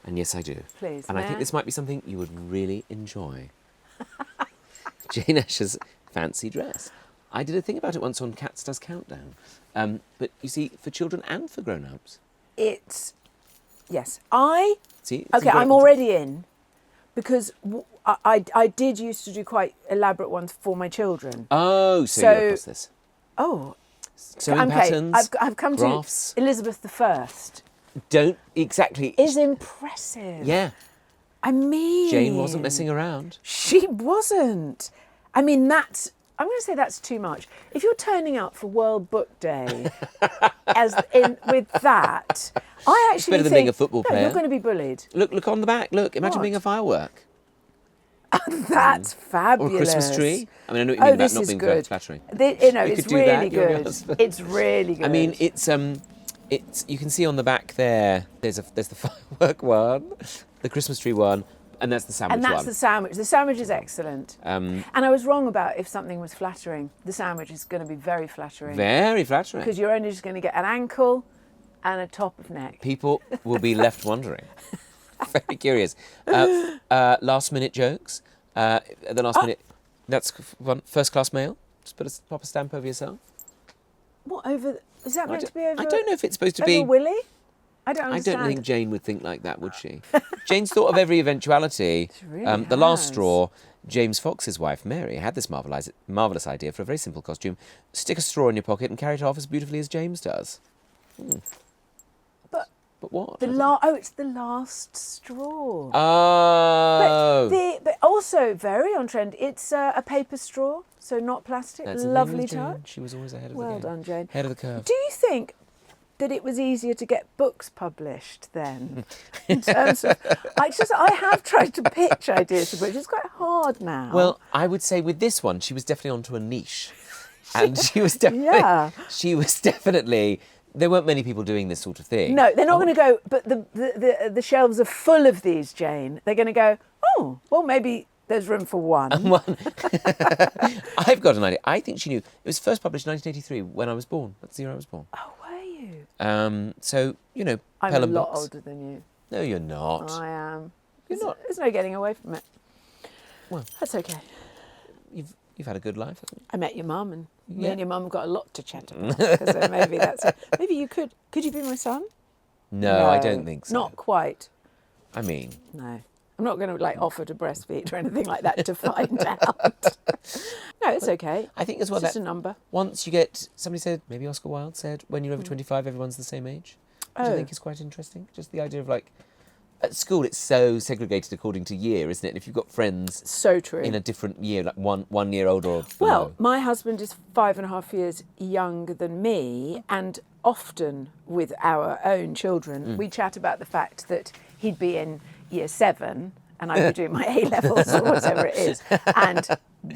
And yes, I do. Please, And I may think I? this might be something you would really enjoy. Jane Asher's fancy dress. I did a thing about it once on Cats Does Countdown. But you see, for children and for grown-ups. Yes. See? it's Okay, I'm important. already in because I did used to do quite elaborate ones for my children. Oh, so So- you're across this. Oh, Sewing okay. patterns, I've come graphs. to Elizabeth I. Don't exactly. Is impressive. Yeah. I mean, Jane wasn't messing around. She wasn't. I mean, I'm going to say that's too much. If you're turning up for World Book Day with that, I actually better than think, being a football no, player. you're going to be bullied. Look on the back. Look, imagine What? being a firework. That's fabulous. Or a Christmas tree. I mean, I know what you mean about this not is being good. flattering. It's could do really that, your good. husband. It's really good. I mean, it's you can see on the back there. There's the firework one, the Christmas tree one, and that's the sandwich and that's one. the sandwich. The sandwich is excellent. And I was wrong about if something was flattering. The sandwich is going to be very flattering. Very flattering. Because you're only just going to get an ankle and a top of neck. People will be left wondering. Very curious. Last minute jokes. At the last minute, that's one first class mail. Just pop a stamp over yourself. What over? Is that meant to be over? I don't know if it's supposed to over be. Willie? I don't understand. I don't think Jane would think like that, would she? Jane's thought of every eventuality. She really The last has. straw, James Fox's wife, Mary, had this marvellous idea for a very simple costume. Stick a straw in your pocket and carry it off as beautifully as James does. But what? It's the last straw. Oh. But also very on trend. It's a paper straw, so not plastic. That's the thing Lovely with Jane. touch. She was always ahead of the Well game. done, Jane. Ahead of the curve. Do you think that it was easier to get books published then? In terms of, I have tried to pitch ideas for books. It's quite hard now. Well, I would say with this one, she was definitely onto a niche. And she was definitely, there weren't many people doing this sort of thing. No, they're not going to go, but the shelves are full of these, Jane. They're going to go, oh, well, maybe there's room for one. I've got an idea. I think she knew. It was first published in 1983 when I was born. That's the year I was born. Oh, were you? So, I'm Pelham a lot books. older than you. No, you're not. I am. You're not. There's no getting away from it. Well, that's okay. You've had a good life, haven't you? I met your mum, and me Yeah. and your mum have got a lot to chat about. So maybe that's it. Maybe you could. Could you be my son? No, I don't think so. Not quite. I mean, No. I'm not going to offer to breastfeed or anything like that to find out. No, it's okay. I think as well It's just that a number. once you get, somebody said, maybe Oscar Wilde said, when you're over 25, everyone's the same age. Which I think is quite interesting. Just the idea of at school it's so segregated according to year, isn't it? And if you've got friends So true. in a different year, like one year older or below. Well, my husband is 5.5 years younger than me, and often with our own children, we chat about the fact that he'd be in year 7 and I'd be doing my A-levels or whatever it is, and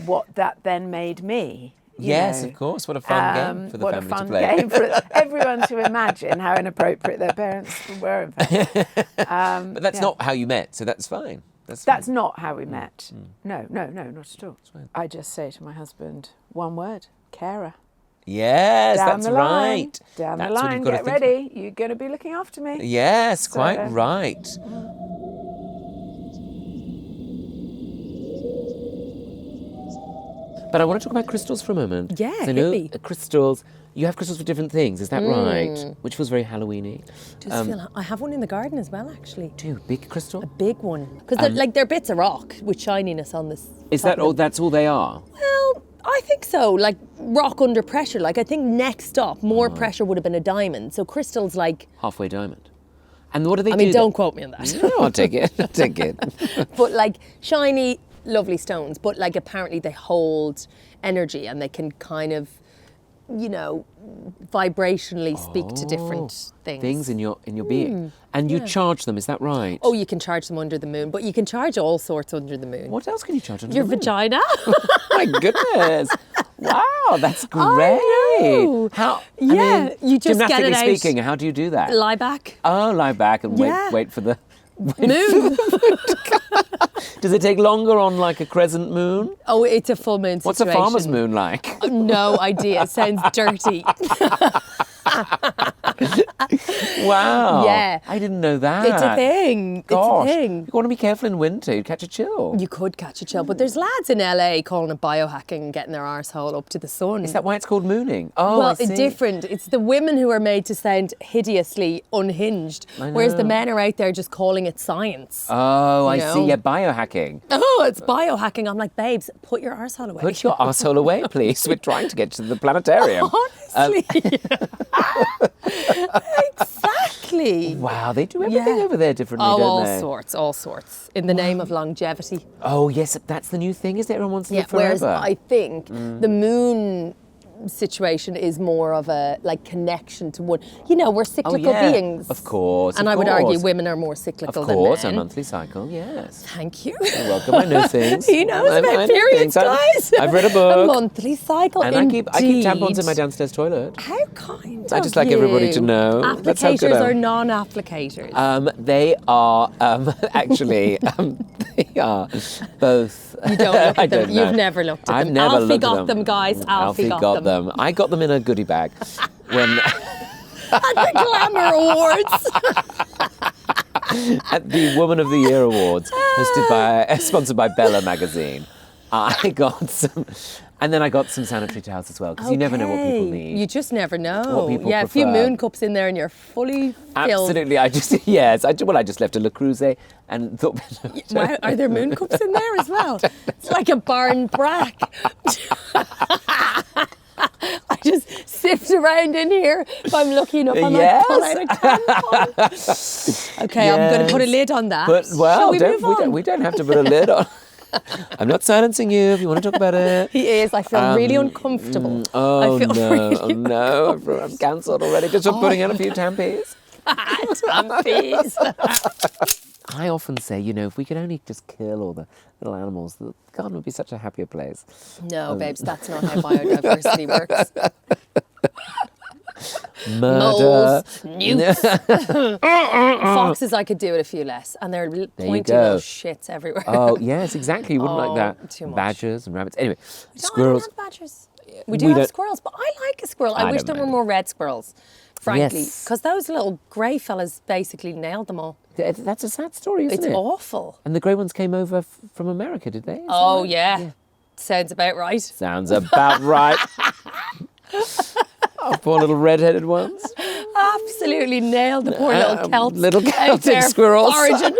what that then made me. Yes, of course. What a fun game for the what family a fun to play. game for everyone to imagine how inappropriate their parents were, in fact. But that's not how you met, so that's fine. That's not how we met. No, not at all. I just say to my husband, one word, carer. Yes, Down that's the line, right. Down That's the what line, you've got to get think ready. You're going to be looking after me. Yes, So- quite right. But I want to talk about crystals for a moment. Yeah, 'Cause I hit know me. crystals, you have crystals for different things, is that right? Which feels very Halloween-y. Just feel I have one in the garden as well, actually. Two, big crystal? A big one. Because they're bits of rock with shininess on this. Is top that of all? them. That's all they are? Well, I think so. Like rock under pressure. Like I think next up, more pressure would have been a diamond. So crystals like. Halfway diamond. And what do they do? I mean, don't then? quote me on that. No, I'll take it. I'll take it. But like shiny, lovely stones. But like apparently they hold energy and they can kind of, vibrationally speak to different things. Things in your being. And you charge them, is that right? Oh, you can charge them under the moon, but you can charge all sorts under the moon. What else can you charge under Your the moon? vagina. My goodness. Wow, that's great. I know. How? Yeah, you just get gymnastically it out. speaking, how do you do that? Lie back. Oh, lie back and Yeah. wait for the... Moon. Does it take longer on like a crescent moon? Oh, it's a full moon situation. What's a farmer's moon like? No idea. It sounds dirty. Wow. Yeah. I didn't know that. It's a thing. Gosh. It's a thing. You want to be careful in winter, you'd catch a chill. You could catch a chill, but there's lads in LA calling it biohacking and getting their arsehole up to the sun. Is that why it's called mooning? Oh, well, I see. it's different. It's the women who are made to sound hideously unhinged, whereas the men are out there just calling it science. Oh, I You see. know? Yeah, biohacking. Oh, it's biohacking. I'm like, babes, put your arsehole away. Put your arsehole away, please. We're trying to get to the planetarium. Honestly. Exactly. Wow, they do everything Yeah. over there differently, Oh, don't all they? sorts. In the name of longevity. Oh, yes, that's the new thing, is it? Everyone wants to live Whereas forever. I think the moon situation is more of a like connection to one. You know, we're cyclical beings. Of course. And I would argue women are more cyclical than men. Of course, a monthly cycle, yes. Thank you. You're welcome. I know things. He knows I about know periods, things. guys. I've read a book. A monthly cycle, and I keep tampons in my downstairs toilet. How kind of I just like everybody to know. That's how good Applicators I am. or non-applicators? They are actually they are both. You don't look I at them. don't know. You've never looked at I've them. never Alfie looked got at them, guys. Alfie got them. I got them in a goodie bag when At the Glamour Awards. at the Woman of the Year Awards, sponsored by Bella magazine. I got some, and then I got some sanitary towels as well, because you never know what people need. You just never know. What people a few prefer. moon cups in there and you're fully filled. Absolutely, I just left a Le Creuset and thought. Wow, are there moon cups in there as well? It's like a barn brack. I just sift around in here. If I'm lucky enough, I might pull out a tampon. Okay, I'm going to put a lid on that. But Shall we move on? we don't have to put a lid on. I'm not silencing you if you want to talk about it. He is. I feel really uncomfortable. Oh I feel no! really Oh no! I'm cancelled already just for putting out a few tampies. Tampies. I often say, if we could only just kill all the little animals, the garden would be such a happier place. No, babes, that's not how biodiversity works. Murder. Moles, newts. Foxes, I could do it a few less, and they're pointy little shits everywhere. Oh yes, exactly. You wouldn't like that. Too much. Badgers and rabbits. Anyway, We squirrels. don't have badgers. We do have squirrels, but I like a squirrel. I wish don't there were mind. more red squirrels, frankly, Yes. because those little grey fellas basically nailed them all. That's a sad story, isn't It's it? awful. And the grey ones came over from America, did they? Is that Oh, right? yeah. Sounds about right. Sounds about right. Oh, poor little red-headed ones. Absolutely nailed the poor little Celts. Little out Celtic there squirrels. foraging.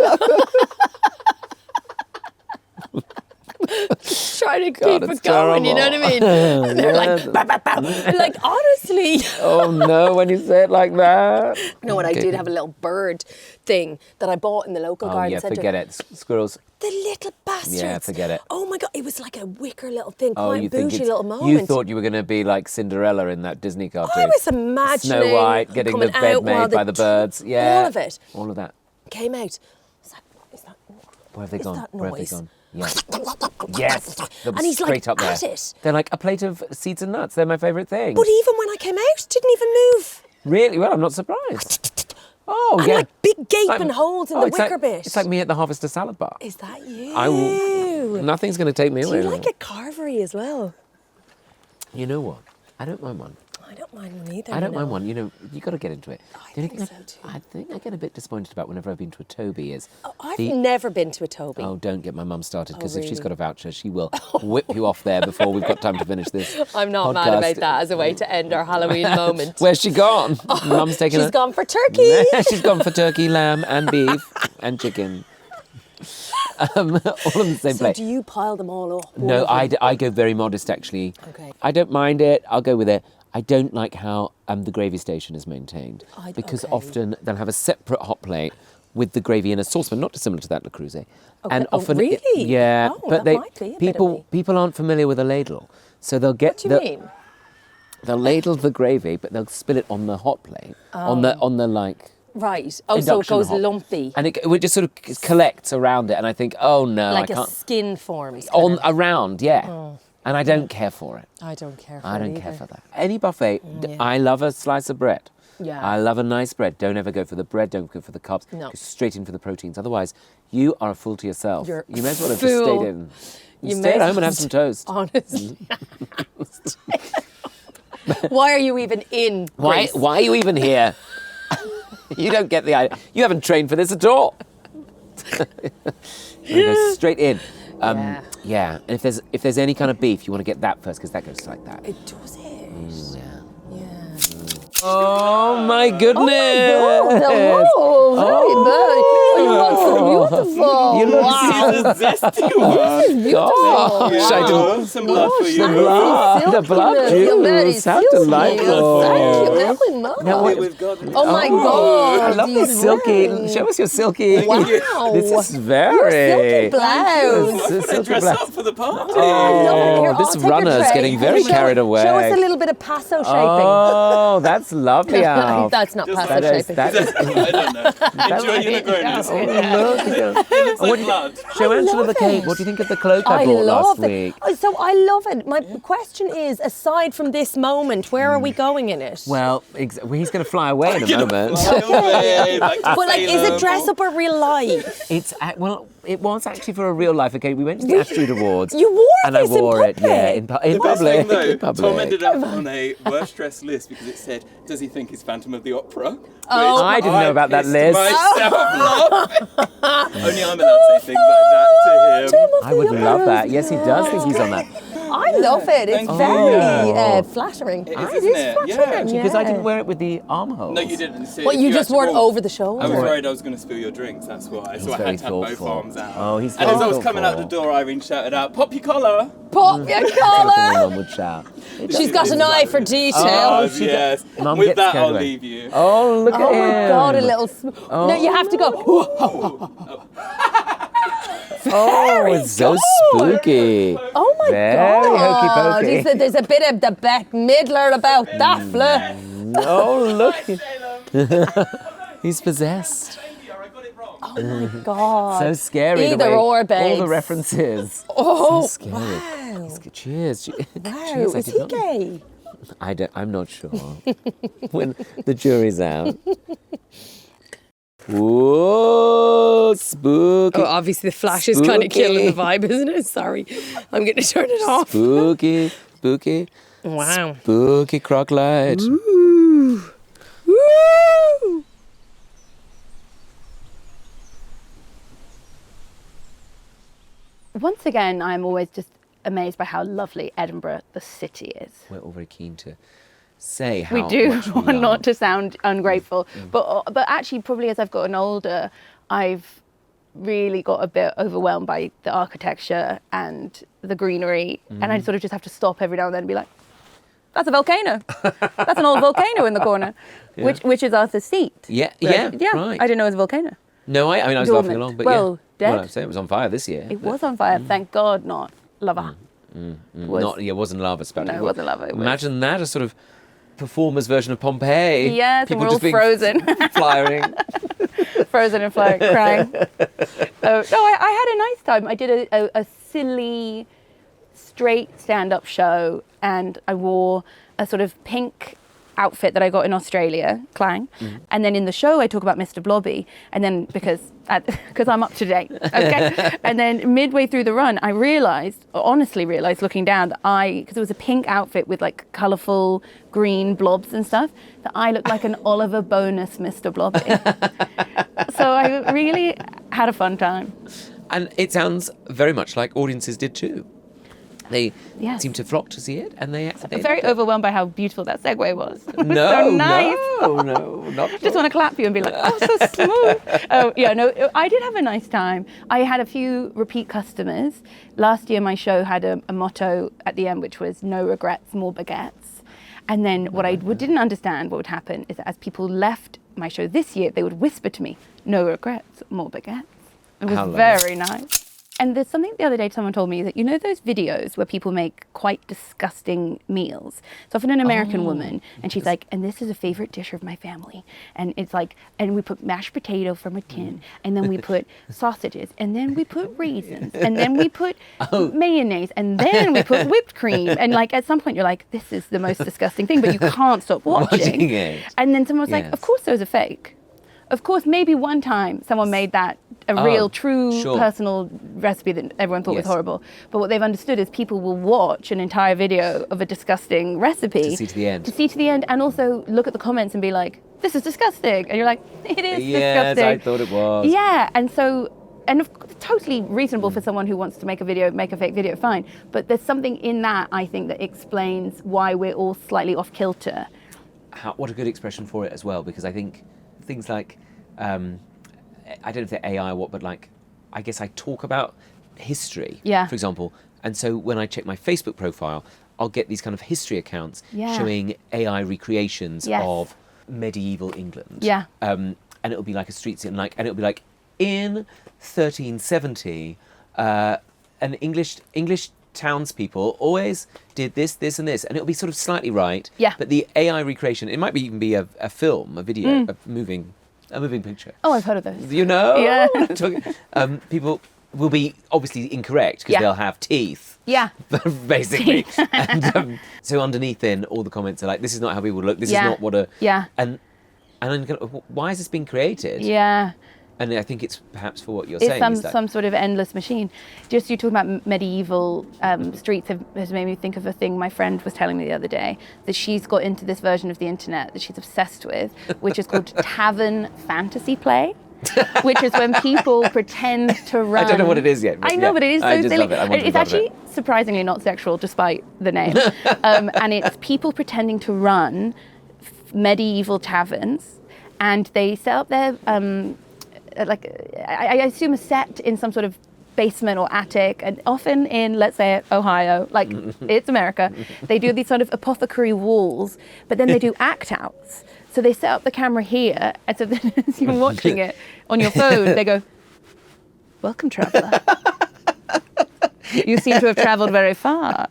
Trying to keep it's it going, you know what I mean? And they're like, bah, bah, bah. Like, honestly. Oh no, when you say it like that. No, and I did have a little bird thing that I bought in the local garden centre. Forget it. Squirrels. The little bastards. Yeah, forget it. Oh my God, it was like a wicker little thing, Oh, quite you a think bougie it's, little moment. you thought you were going to be like Cinderella in that Disney cartoon. I was imagining Snow White getting the coming bed out while made by the birds. Yeah. All of it. All of that. Came out. Is that Where have they gone? that Where have they noise? gone? Yeah. Yes. They're And he's straight like up there. at it. They're like a plate of seeds and nuts. They're my favourite thing. But even when I came out, didn't even move. Really? Well, I'm not surprised. Oh, And yeah. like big gaping holes in the it's wicker like, bit. It's like me at the Harvester salad bar. Is that you? I will. Nothing's going to take me Do away. you like a carvery as well? You know what? I don't mind one. I don't mind one either. I don't mind one. You got to get into it. I The only think thing so too. I think I get a bit disappointed about whenever I've been to a Toby is. Oh, I've never been to a Toby. Oh, don't get my mum started, because if she's really? got a voucher, she will whip you off there before we've got time to finish this. I'm not mad podcast. about that as a way to end our Halloween moment. Where's she gone? Mum's taken She's gone for turkey. She's gone for turkey, lamb, and beef, and chicken. All in the same So plate. do you pile them all up? No, all of them? I go very modest, actually. Okay. I don't mind it. I'll go with it. I don't like how the gravy station is maintained, because okay. often they'll have a separate hot plate with the gravy in a saucepan, not dissimilar to that Le Creuset. Okay. And Oh, often, really? yeah, Oh, but that might be a bit of me. people aren't familiar with a ladle, so they'll get What do you mean? they'll ladle the gravy, but they'll spill it on the hot plate, on the like. Right. Oh, so it induction goes hot. lumpy. And it just sort of collects around it, and I think, oh no, Like I a can't. skin forms. On around, yeah. And I don't care for it. I don't care for I it don't either. care for that. Any buffet, Yeah. I love a slice of bread. Yeah. I love a nice bread. Don't ever go for the bread, don't go for the carbs. No. Go straight in for the proteins. Otherwise, you are a fool to yourself. You're You may as well have fool. just stayed in. You Stay may at as home and well have some toast. Honestly. Why are you even in Greece? Why are you even here? You don't get the idea. You haven't trained for this at all. You go straight in. Yeah. Yeah. And if there's any kind of beef, you want to get that first, because that goes like that. It does it. Yeah. Yeah. Oh my goodness! Oh, very beautiful. You look zesty one. Gosh, I didn't. Some blood for you. The blood You're very juice. How silky. delightful. Thank you very much. Now, what- We've got Oh my God! I love the these silky. rings. Show us your silky. Wow! This is Your very. silky blouse. This is to silky dress blouse. up for the party. I love it. Here, this I'll take your runner's tray. getting very carried away. Show us a little bit of passo shaping. Oh, that's lovely, Alf. That's not passo That is, shaping. that is, I don't know. Enjoy your Negronis. look. It's like blood. Show Angela love the cake. it. What do you think of the cloak I I bought last love week? it. So I love it. My question is, aside from this moment, where are we going in it? Well, he's going to fly away in a moment. But like, is it dress up or real life? Well, it was actually for a real life occasion. We went to the Astrid Awards. You wore and I this in wore it, public? yeah, in The best public. thing though, In public. Tom ended up on a worst dressed list because it said, "Does he think he's Phantom of the Opera?" Oh. I didn't know about that pissed list. myself off. Only I'm allowed to say things like that to him. I would love that. Yes, he does think he's on that. I love it. It's Thank very you. flattering. It is, isn't it? Yeah. Because I didn't wear it with the armholes. No, you didn't. So Well, if you just actually wore it walked- over the shoulder. I was worried I was going to spill your drinks, that's why. So I very had to have both thoughtful. arms out. Oh, he's And as very I was coming out the thoughtful. door, Irene shouted out, "Pop your collar!" Pop your That's what collar. Mum would shout. She's got an eye for detail. Oh, yes. Mum With gets that, carried I'll away. leave you. Oh, look at Oh him. my God, a little. No, you have to go. Oh, it's so spooky. Oh my Very hokey God. pokey. He said there's a bit of the Bette Midler about that, fella. Oh, look. He's possessed. Oh my God. So scary. the Either way- or, All babes. the references. Oh, So scary. wow. Cheers. Wow, Cheers. I is did he not know. gay? I'm not sure. When the jury's out. Whoa, spooky. Oh, obviously the flash is kind of killing the vibe, isn't it? Sorry. I'm going to turn it off. Spooky, spooky, Wow. spooky croc light. Woo! Once again, I'm always just amazed by how lovely Edinburgh, the city, is. We're all very keen to say how We do much we want not love. to sound ungrateful, but actually, probably as I've gotten older, I've really got a bit overwhelmed by the architecture and the greenery, and I sort of just have to stop every now and then and be like, "That's a volcano. That's an old volcano in the corner," which is Arthur's seat. Yeah, Right? yeah, I right. didn't know it was a volcano. No, I mean, I was Dormant. laughing along, but Well, yeah. dead. Well, I'd say it was on fire this year. It was on fire. Thank God, not lava. It wasn't lava spout. No, it wasn't lava, it was- Imagine that, a sort of performer's version of Pompeii. Yes, and People we're all just being frozen. flying. Frozen and flying, crying. No, I had a nice time. I did a silly, straight stand-up show, and I wore a sort of pink outfit that I got in Australia, clang. And then in the show, I talk about Mr. Blobby, and then because I'm up to date, okay. And then midway through the run, I honestly realized, looking down, that because it was a pink outfit with like colourful green blobs and stuff, that I looked like an Oliver Bonus Mr. Blobby. So I really had a fun time. And it sounds very much like audiences did too. They Yes. seem to flock to see it, and they I'm very overwhelmed by how beautiful that segue was. It was No, so nice. no, not Just want to clap for you and be like, "Oh, so smooth." Oh, yeah, no, I did have a nice time. I had a few repeat customers. Last year, my show had a motto at the end, which was "No regrets, more baguettes." And then what I didn't understand what would happen is that as people left my show this year, they would whisper to me, "No regrets, more baguettes." It was How lovely. very nice. And there's something the other day someone told me that, you know those videos where people make quite disgusting meals? It's often an American woman, and she's like, "And this is a favorite dish of my family." And it's like, and we put mashed potato from a tin, and then we put sausages, and then we put raisins, and then we put mayonnaise, and then we put whipped cream. And like at some point you're like, this is the most disgusting thing, but you can't stop watching. it. And then someone was like, Yes. "Of course those are fake. Of course, maybe one time someone made that a real, true, sure. personal recipe that everyone thought was Yes. horrible. But what they've understood is people will watch an entire video of a disgusting recipe To see to the end. to see to the end, and also look at the comments and be like, "This is disgusting," and you're like, "It is Yes, disgusting." I thought it was. Yeah, and so. And totally reasonable for someone who wants to make a video, make a fake video, fine. But there's something in that, I think, that explains why we're all slightly off kilter. What a good expression for it as well, because I think things like, I don't know if they're AI or what, but like I guess I talk about history, Yeah. for example. And so when I check my Facebook profile, I'll get these kind of history accounts Yeah. showing AI recreations Yes. of medieval England. Yeah. And it'll be like a street scene, and it'll be like in 1370, an English townspeople always did this, this, and this, and it'll be sort of slightly right. Yeah. But the AI recreation, it might even be a film, a video, a moving picture. Oh, I've heard of those. You know? Yeah. People will be obviously incorrect because Yeah. they'll have teeth. Yeah. Basically. And so underneath then all the comments are like, this is not how people look, this Yeah. is not what a... Yeah. And then kind of, why is this being created? Yeah. And I think it's perhaps for what you're It's saying. is that some sort of endless machine. Just you talking about medieval streets has made me think of a thing my friend was telling me the other day, that she's got into this version of the internet that she's obsessed with, which is called Tavern fantasy play. Which is when people pretend to run. I don't know what it is yet. I know, but it is so I just silly. love it. I want to be It's part of actually it. surprisingly not sexual, despite the name. And it's people pretending to run medieval taverns, and they set up their I assume a set in some sort of basement or attic, and often in, let's say, Ohio, like it's America. They do these sort of apothecary walls, but then they do act outs. So they set up the camera here, and so then as you're watching it on your phone, they go, "Welcome, traveller. You seem to have travelled very far.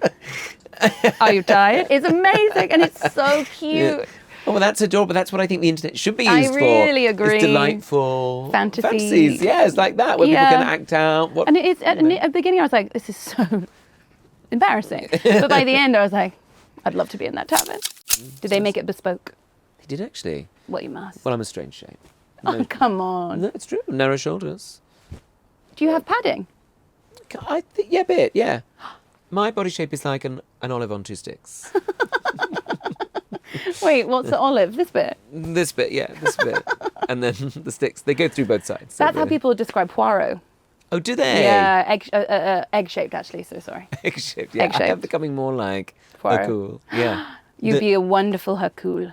Are you tired?" It's amazing, and it's so cute. Yeah. Oh, well, that's adorable. That's what I think the internet should be I used for. really agree. It's delightful Fantasy. fantasies. Yeah, it's like that, where Yeah. people can act out. What, And it's at the beginning, I was like, "This is so embarrassing," but by the end, I was like, "I'd love to be in that tavern." Did they make it bespoke? They did actually. Well, you must. Well, I'm a strange shape. Oh, come on. No, it's true. Narrow shoulders. Do you have padding? I think, yeah, a bit, yeah. My body shape is like an olive on two sticks. Wait, what's the olive? This bit? This bit, yeah, this bit. And then the sticks, they go through both sides. so That's how the- people describe Poirot. Oh, do they? Yeah, egg-shaped, actually, so sorry. Egg-shaped, yeah. I am Egg-shaped. becoming more like Poirot. Hercule. Yeah. You'd be a wonderful Hercule.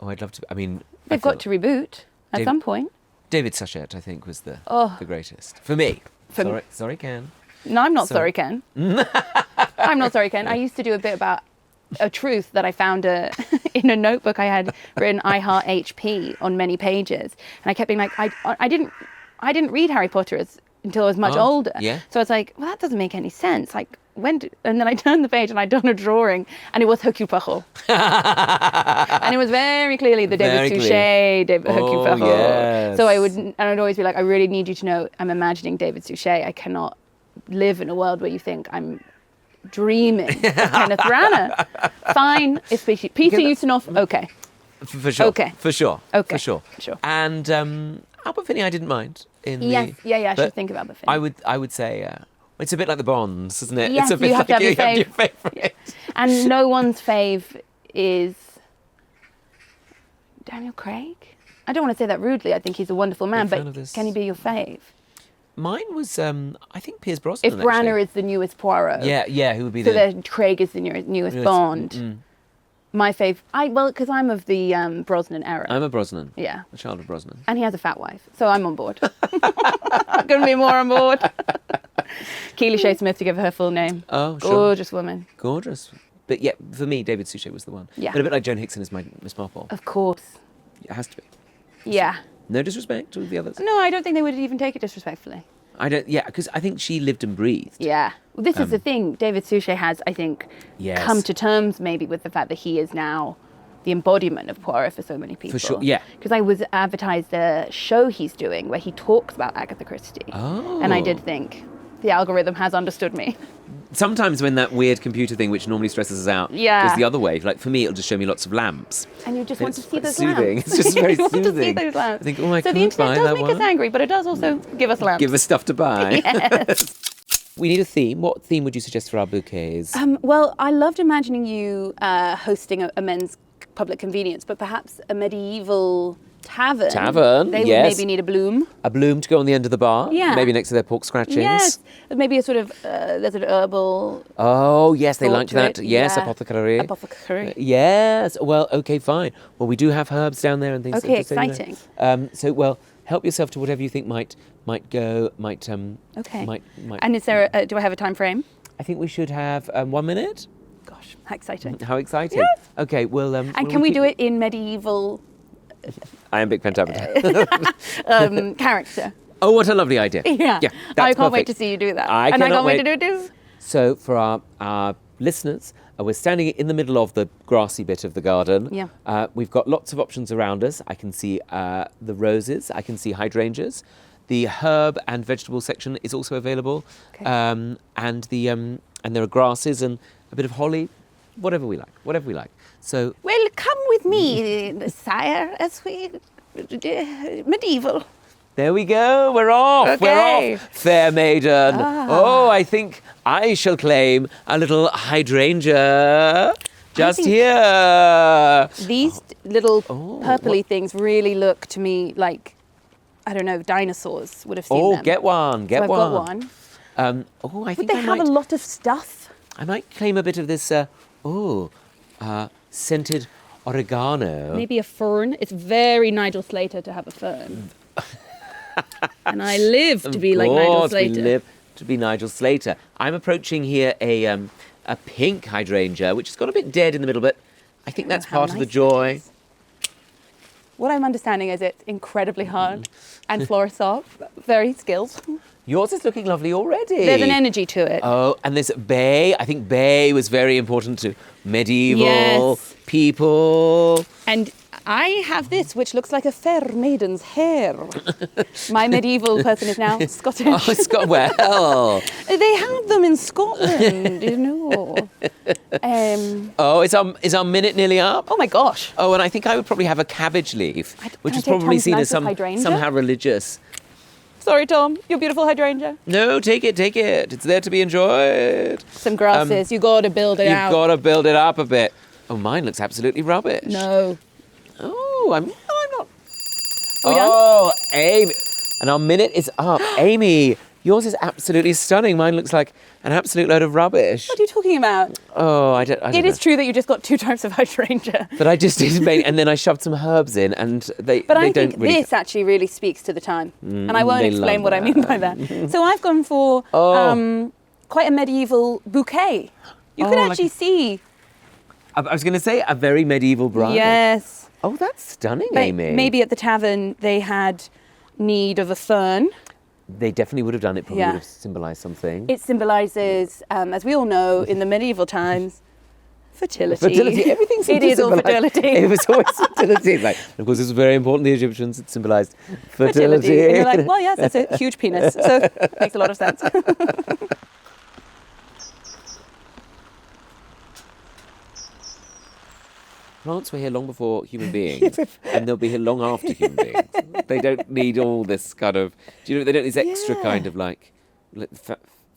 Oh, I'd love to. I mean, They've got to reboot at Dave- some point. David Sachet, I think, was the Oh. greatest. For me. For sorry, sorry, Ken. No, I'm not Sorry. sorry, Ken. I'm not sorry, Ken. I used to do a bit about a truth that I found in a notebook I had written I Heart HP on many pages. And I kept being like, I didn't read Harry Potter until I was much Oh, older. yeah. So I was like, well, that doesn't make any sense. Like, and then I turned the page and I'd done a drawing and it was Hercule Poirot. And it was very clearly the Very David clear. Suchet, Hercule Oh, Poirot. yes. So I'd always be like, I really need you to know I'm imagining David Suchet. I cannot live in a world where you think I'm dreaming of Kenneth Branagh. Fine, if Peter Ustinov, okay. For sure. Okay. For sure. Okay. For sure. Sure. And Albert Finney, I didn't mind. Yes, I but should think about the film. I would say it's a bit like the Bonds, isn't it? Yes, it's a bit you have like to have your your fave. favourite. And no one's fave is Daniel Craig. I don't want to say that rudely. I think he's a wonderful man, Big fan but of this. can he be your fave? Mine was, I think, Piers Brosnan. If Branagh actually. is the newest Poirot, Yeah, who would be so the... then Craig is the newest Bond. My fave, because I'm of the Brosnan era. I'm a Brosnan. Yeah. A child of Brosnan. And he has a fat wife, so I'm on board. Couldn't be more on board. Keely Shea Smith, to give her her full name. Oh, sure. Gorgeous woman. Gorgeous. But yeah, for me, David Suchet was the one. Yeah. But a bit like Joan Hickson is my Miss Marple. Of course. It has to be. Yeah. No disrespect to the others. No, I don't think they would even take it disrespectfully. I don't. Yeah, because I think she lived and breathed. Yeah. Well, this is the thing. David Suchet has, I think, Yes. come to terms maybe with the fact that he is now the embodiment of Poirot for so many people. For sure, yeah. Because I was advertised a show he's doing where he talks about Agatha Christie. Oh. And I did think the algorithm has understood me. Sometimes when that weird computer thing, which normally stresses us out, Yeah. goes the other way. Like for me, it'll just show me lots of lamps. And you just want to see quite those soothing. lamps. It's just very you want to see soothing. those lamps. I think, oh, I so the could internet buy does that make us one. angry, but it does also give us lamps. Give us stuff to buy. Yes. We need a theme. What theme would you suggest for our bouquets? Well, I loved imagining you hosting a men's public convenience, but perhaps a medieval tavern. Tavern, They yes. would maybe need a bloom. A bloom to go on the end of the bar. Yeah. Maybe next to their pork scratchings. Yes. Maybe a sort of, there's an herbal Oh, yes, they thought like to that. it. Yes, Yeah. apothecary. Apothecary. Yes. Well, okay, fine. Well, we do have herbs down there and things. Okay, just so you know. exciting. So, well, help yourself to whatever you think might go, Okay. might. And is there? Do I have a time frame? I think we should have 1 minute. Gosh, how exciting! How exciting! Yes. Okay, well. And can we do it in medieval Iambic pentameter. character? Oh, what a lovely idea! Yeah. Yeah, I that's can't wait perfect. to see you do that. I and I cannot can't wait to wait. do it too. So for our listeners, we're standing in the middle of the grassy bit of the garden. Yeah. We've got lots of options around us. I can see the roses. I can see hydrangeas. The herb and vegetable section is also available. Okay. And there are grasses and a bit of holly, whatever we like. So Well, come with me, sire, as we medieval. there we go. We're off. We're Okay. off, fair maiden. Oh, I think I shall claim a little hydrangea just think- here. These little Oh, purpley things really look to me like, I don't know, dinosaurs would have seen Oh, them. get one, get so I've one. got one. I Would think they I have might, a lot of stuff? I might claim a bit of this. Scented oregano. Maybe a fern. It's very Nigel Slater to have a fern. And I live to be like Nigel Of course, we Slater. live to be Nigel Slater. I'm approaching here a pink hydrangea, which has got a bit dead in the middle, but I think that's How part of the nice joy. it is. What I'm understanding is it's incredibly hard and Flora soft, very skilled. Yours is looking lovely already. There's an energy to it. Oh, and there's bay. I think bay was very important to medieval Yes. people. And I have this, which looks like a fair maiden's hair. My medieval person is now Scottish. Oh, Scott. Well. They have them in Scotland, you know. Oh, is our minute nearly up? Oh my gosh. Oh, and I think I would probably have a cabbage leaf, which can I is take probably Tom's seen knife as of hydrangea? somehow religious. Sorry, Tom, your beautiful hydrangea. No, take it. It's there to be enjoyed. Some grasses, you got to build it out. You've got to build it up a bit. Oh, mine looks absolutely rubbish. No. Oh, I'm not. Are we done? Oh, Amy. And our minute is up. Amy, yours is absolutely stunning. Mine looks like an absolute load of rubbish. What are you talking about? Oh, I don't It know. is true that you just got 2 types of hydrangea. But I just did make, and then I shoved some herbs in, and they But I don't think really. this actually really speaks to the time. And I won't they explain love what I mean by that. So I've gone for quite a medieval bouquet. You Oh, can like actually see. I was going to say a very medieval bride. Yes. Oh, that's stunning, But Amy. maybe at the tavern they had need of a fern. They definitely would have done it. Probably Yeah. would have symbolised something. It symbolises, as we all know, in the medieval times, fertility. Fertility. Everything seemed It to is all symbolise- fertility. It was always fertility. It's like, of course, this was very important. The Egyptians, it symbolised fertility. And you're like, well, yes, that's a huge penis. So makes a lot of sense. Plants were here long before human beings, and they'll be here long after human beings. They don't need all this kind of, do you know, they don't need this extra kind of like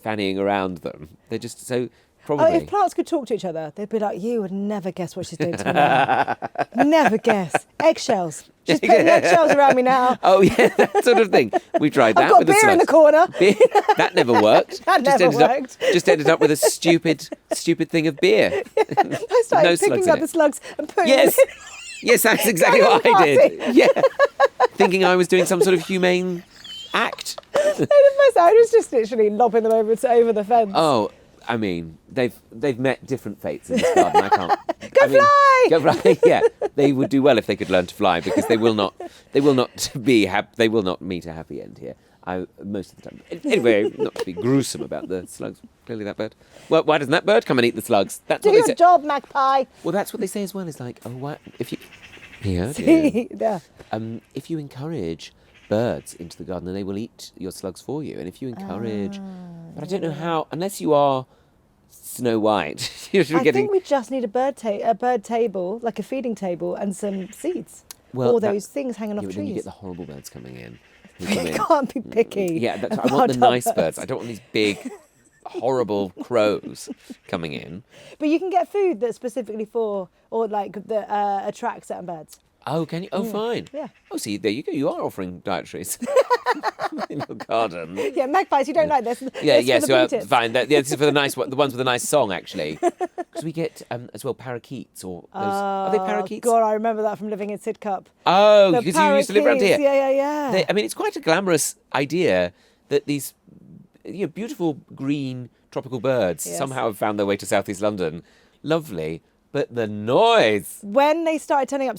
fannying around them. They're just so, probably. Oh, if plants could talk to each other, they'd be like, you would never guess what she's doing to me now. Never guess. Eggshells. She's putting eggshells around me now. Oh yeah, that sort of thing. We tried that I've got with the beer in the slugs. corner. Beer? That never worked. That never worked. Just ended up with a stupid thing of beer. I started No slugs picking in up it. the slugs and putting Yes. them in. Yes, that's exactly what I did. Yeah. Thinking I was doing some sort of humane act. I was just literally lobbing them over the fence. Oh, I mean, they've met different fates in this garden. I can't. fly! Go fly! Yeah, they would do well if they could learn to fly, because they will not meet a happy end here. Most of the time. Anyway, not to be gruesome about the slugs. Clearly, that bird. Well, why doesn't that bird come and eat the slugs? That's Do what they your say. job, magpie. Well, that's what they say as well. Is like, oh, what if you? Yeah. See, there. If you encourage birds into the garden, then they will eat your slugs for you. And if you encourage, but I don't know how, unless you are Snow White, you're I getting. think we just need a bird table, like a feeding table, and some seeds. Well, All that- those things hanging off Yeah, but then you trees. get the horrible birds coming in. who You come in. can't be picky. Yeah, I about want the nice our birds. I don't want these big, horrible crows coming in. But you can get food that's specifically for, or like that attracts certain birds. Oh, can you? Oh, fine. Yeah. Oh, see, there you go. You are offering dietaries in your garden. Yeah, magpies, you don't like this. Yeah, This yes, for the booty. fine. This is for the nice one, the ones with a nice song, actually. Because we get as well parakeets or those. Are they parakeets? God, I remember that from living in Sidcup. Oh, The because you used to live around here. parakeets, yeah. I mean, it's quite a glamorous idea that these beautiful green tropical birds somehow have found their way to southeast London. Lovely. But the noise. When they started turning up,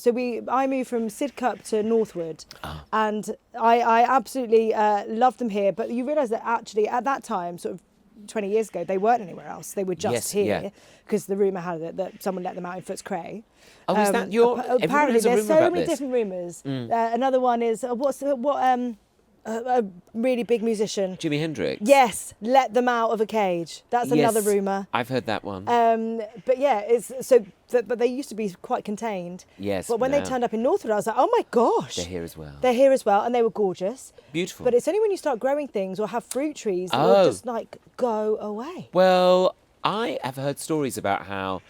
I moved from Sidcup to Northwood, and I absolutely loved them here. But you realise that actually at that time, sort of 20 years ago, they weren't anywhere else. They were just here because the rumour had it that someone let them out in Footscray. Oh, is that your? Apparently, there's so many different rumours. Mm. Another one is a really big musician. Jimi Hendrix. Yes, let them out of a cage. That's another rumour. I've heard that one. But yeah, but they used to be quite contained. Yes. But when they turned up in Northwood, I was like, oh my gosh. They're here as well. They're here as well, and they were gorgeous. Beautiful. But it's only when you start growing things or have fruit trees that will just like go away. Well, I have heard stories about how,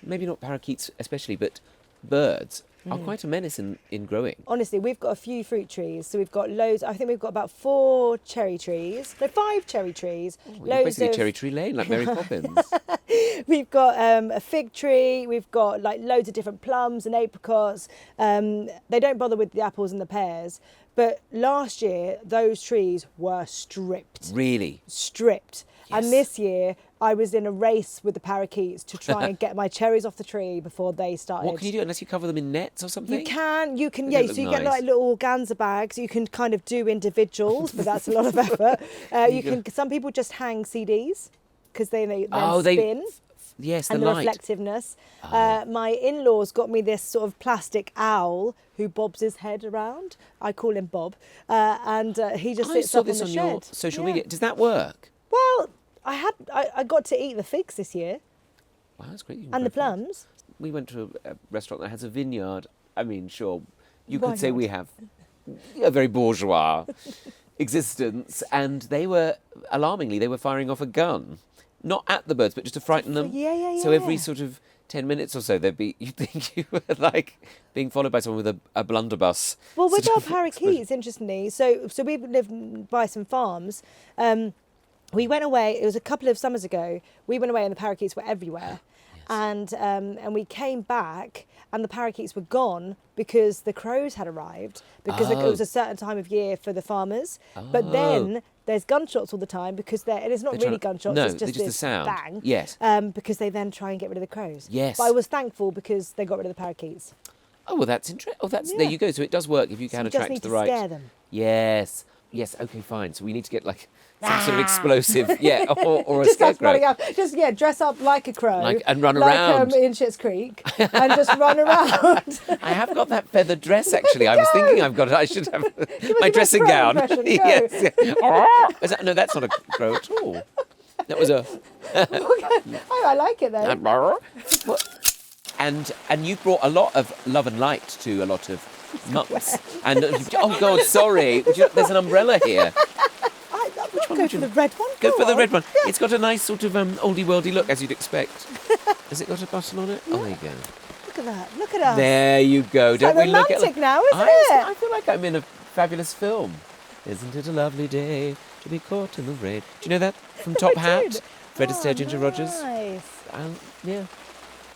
maybe not parakeets especially, but birds are quite a menace in growing. Honestly, we've got a few fruit trees. So we've got loads. I think we've got about 4 cherry trees. No, 5 cherry trees. You're basically Cherry Tree Lane, like Mary Poppins. We've got a fig tree. We've got like loads of different plums and apricots. They don't bother with the apples and the pears. But last year, those trees were stripped. Really? Stripped. Yes. And this year, I was in a race with the parakeets to try and get my cherries off the tree before they started. What can you do unless you cover them in nets or something? You can, They yeah. look So you nice. get like little organza bags. You can kind of do individuals, but that's a lot of effort. You can. Some people just hang CDs because they spin. Yes, and the the light. reflectiveness. My in-laws got me this sort of plastic owl who bobs his head around. I call him Bob, and he just sits I saw up this on on the your shed. social media. Does that work? Well, I got to eat the figs this year Wow, that's great. and the plums. We went to a restaurant that has a vineyard. I mean, sure, you Why could say not? we have a very bourgeois existence, and they were, alarmingly, they were firing off a gun. Not at the birds, but just to frighten them. Yeah. So every sort of 10 minutes or so, you'd think you were like being followed by someone with a blunderbuss. Well, with sort our of parakeets, interestingly, so we lived by some farms. We went away. It was a couple of summers ago. We went away, and the parakeets were everywhere. Yes. And we came back, and the parakeets were gone because the crows had arrived because it was a certain time of year for the farmers. But then there's gunshots all the time because and it's not They're really trying- gunshots. no, it's they're just just the this sound. bang. Yes. Because they then try and get rid of the crows. Yes. But I was thankful because they got rid of the parakeets. Oh, well, that's interesting. Oh, there Yeah. you go. So it does work if you So can you just attract need the to right. scare them. Yes. Okay, fine. So we need to get like some sort of explosive, or a Just us scarecrow. running up. Just dress up like a crow, And run like, around. in Schitt's Creek, and just run around. I have got that feather dress actually. I was thinking I should have my your dressing crow gown. impression, go. Yes. No, that's not a crow at all. That was a. Oh, I like it though. And you brought a lot of love and light to a lot of months. And oh God, sorry. There's an umbrella here. Which one go would for you the red one. Go for the on. red one. It's got a nice sort of oldie worldy look, as you'd expect. Has it got a button on it? Oh, there you go. Look at that. Look at us. There you go. It's Don't like we look at romantic now, isn't I it? feel like I'm in a fabulous film. Isn't it a lovely day to be caught in the rain? Do you know that from Top Hat? Fred Astaire, Ginger Rogers. Nice. Yeah.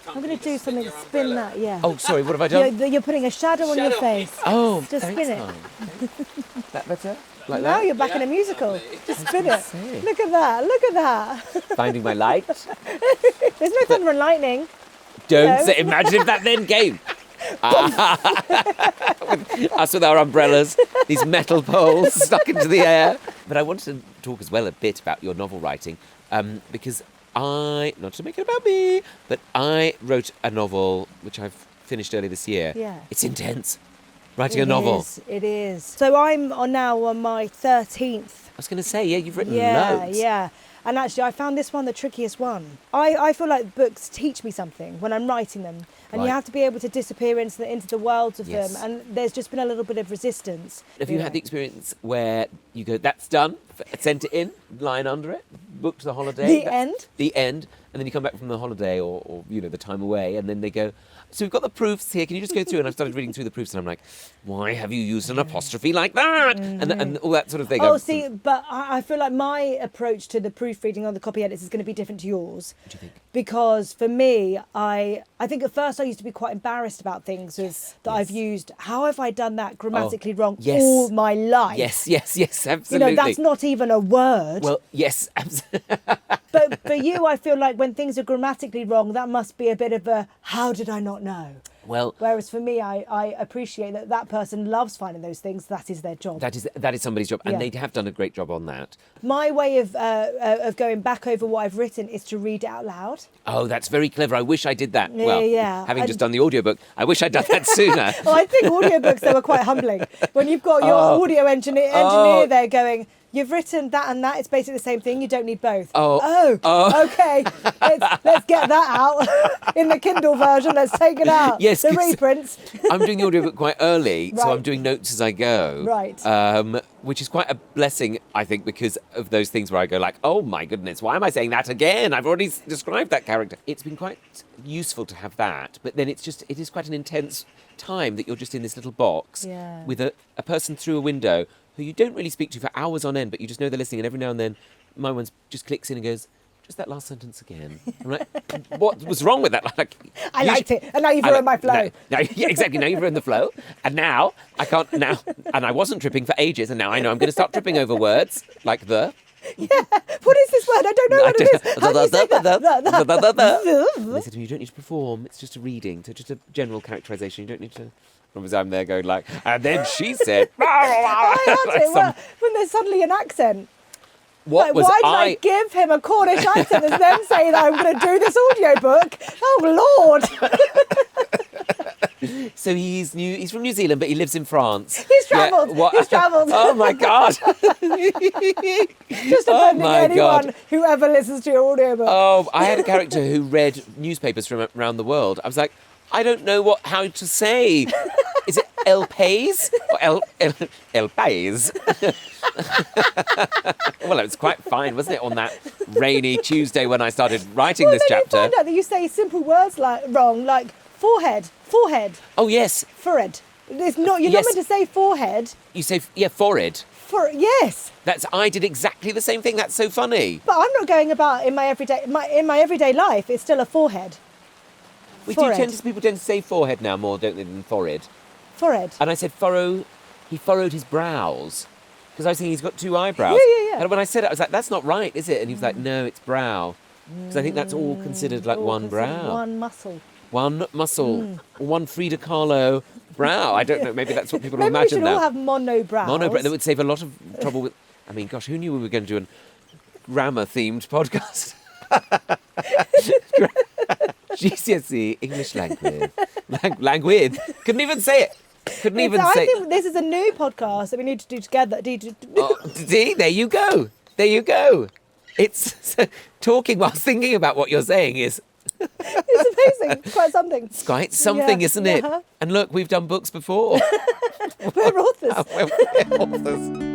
I'm going to do something to spin that. Yeah. Oh, sorry. What have I done? You're putting a shadow on your face. Oh, Just thanks, spin it. hon. That better? Like Now that? you're back in a musical. Just spin it. say. Look at that. Look at that. Finding my light. There's no thunder and lightning. Don't No. say. Imagine if that then came. Us with our umbrellas, these metal poles stuck into the air. But I wanted to talk as well a bit about your novel writing, because not to make it about me, but I wrote a novel which I've finished early this year. Yeah. It's intense. Writing a novel. It is. So I'm now on my 13th. I was going to say, yeah, you've written Yeah, loads. yeah. And actually, I found this one the trickiest one. I feel like books teach me something when I'm writing them. And Right. you have to be able to disappear into the worlds of Yes. them. And there's just been a little bit of resistance. Have you had the experience where you go, that's done, sent it in, line under it, booked the holiday? The end? The end. And then you come back from the holiday or the time away, and then they go, so we've got the proofs here, can you just go through? And I've started reading through the proofs, and I'm like, why have you used an apostrophe like that? And all that sort of thing. Oh, see, but I feel like my approach to the proofreading on the copy edits is going to be different to yours. What do you think? Because for me, I think at first I used to be quite embarrassed about things that I've used. How have I done that grammatically wrong all my life? Yes, absolutely. That's not even a word. Well, yes, absolutely. But for you, I feel like when things are grammatically wrong, that must be a bit of a, how did I not know? Well, whereas for me, I appreciate that person loves finding those things. That is their job. That is somebody's job, and they have done a great job on that. My way of going back over what I've written is to read it out loud. Oh, that's very clever. I wish I did that. Yeah. Having just done the audiobook, I wish I'd done that sooner. Well, I think audiobooks, they were quite humbling. When you've got your audio engineer there going, you've written that and that, it's basically the same thing, you don't need both. Okay, let's get that out. In the Kindle version, let's take it out. Yes, the reprints. I'm doing the audiobook quite early, so I'm doing notes as I go. Right. Which is quite a blessing, I think, because of those things where I go like, oh my goodness, why am I saying that again? I've already described that character. It's been quite useful to have that, but then it is quite an intense time that you're just in this little box with a person through a window who you don't really speak to for hours on end, but you just know they're listening, and every now and then my one just clicks in and goes, just that last sentence again. I'm like, what was wrong with that? Like, I liked it, and now you've ruined my flow. Exactly, now you've ruined the flow, and now I can't, and I wasn't tripping for ages, and now I know I'm going to start tripping over words like the. Yeah, what is this word? I don't know what it is. How do you say that? They said to me, you don't need to perform, it's just a reading, so just a general characterisation, you don't need to. Because I'm there going like, and then she said, when there's suddenly an accent. Why did I give him a Cornish accent and then say that I'm going to do this audiobook? Oh, Lord. So he's from New Zealand, but he lives in France. He's travelled. He's travelled. Oh, my God. Just offending anyone who ever listens to your audiobook. Oh, I had a character who read newspapers from around the world. I was like, I don't know how to say. Is it El Pays or El Pays? Well, it was quite fine, wasn't it, on that rainy Tuesday when I started writing this chapter? You find out that you say simple words wrong, like forehead. Oh, yes. Forehead. You're not meant to say forehead. You say, forehead. Yes. I did exactly the same thing. That's so funny. But I'm not going about in my everyday life. It's still a forehead. People tend to say forehead now more, don't they, than forehead? Forehead. And I said he furrowed his brows. Because I was thinking he's got two eyebrows. Yeah. And when I said it, I was like, that's not right, is it? And he was like, no, it's brow. Because I think that's all considered like one brow. One muscle. One muscle. One Frida Kahlo brow. I don't know, maybe that's what people imagine now. Maybe we should all have monobrows. Monobrow. That would save a lot of trouble with... I mean, gosh, who knew we were going to do a grammar-themed podcast? GCSE English language. Language. Couldn't even say it. I think this is a new podcast that we need to do together. See, there you go. It's talking whilst thinking about what you're saying is... It's amazing. It's quite something. It's quite something, isn't it? And look, we've done books before. We're authors. We're authors.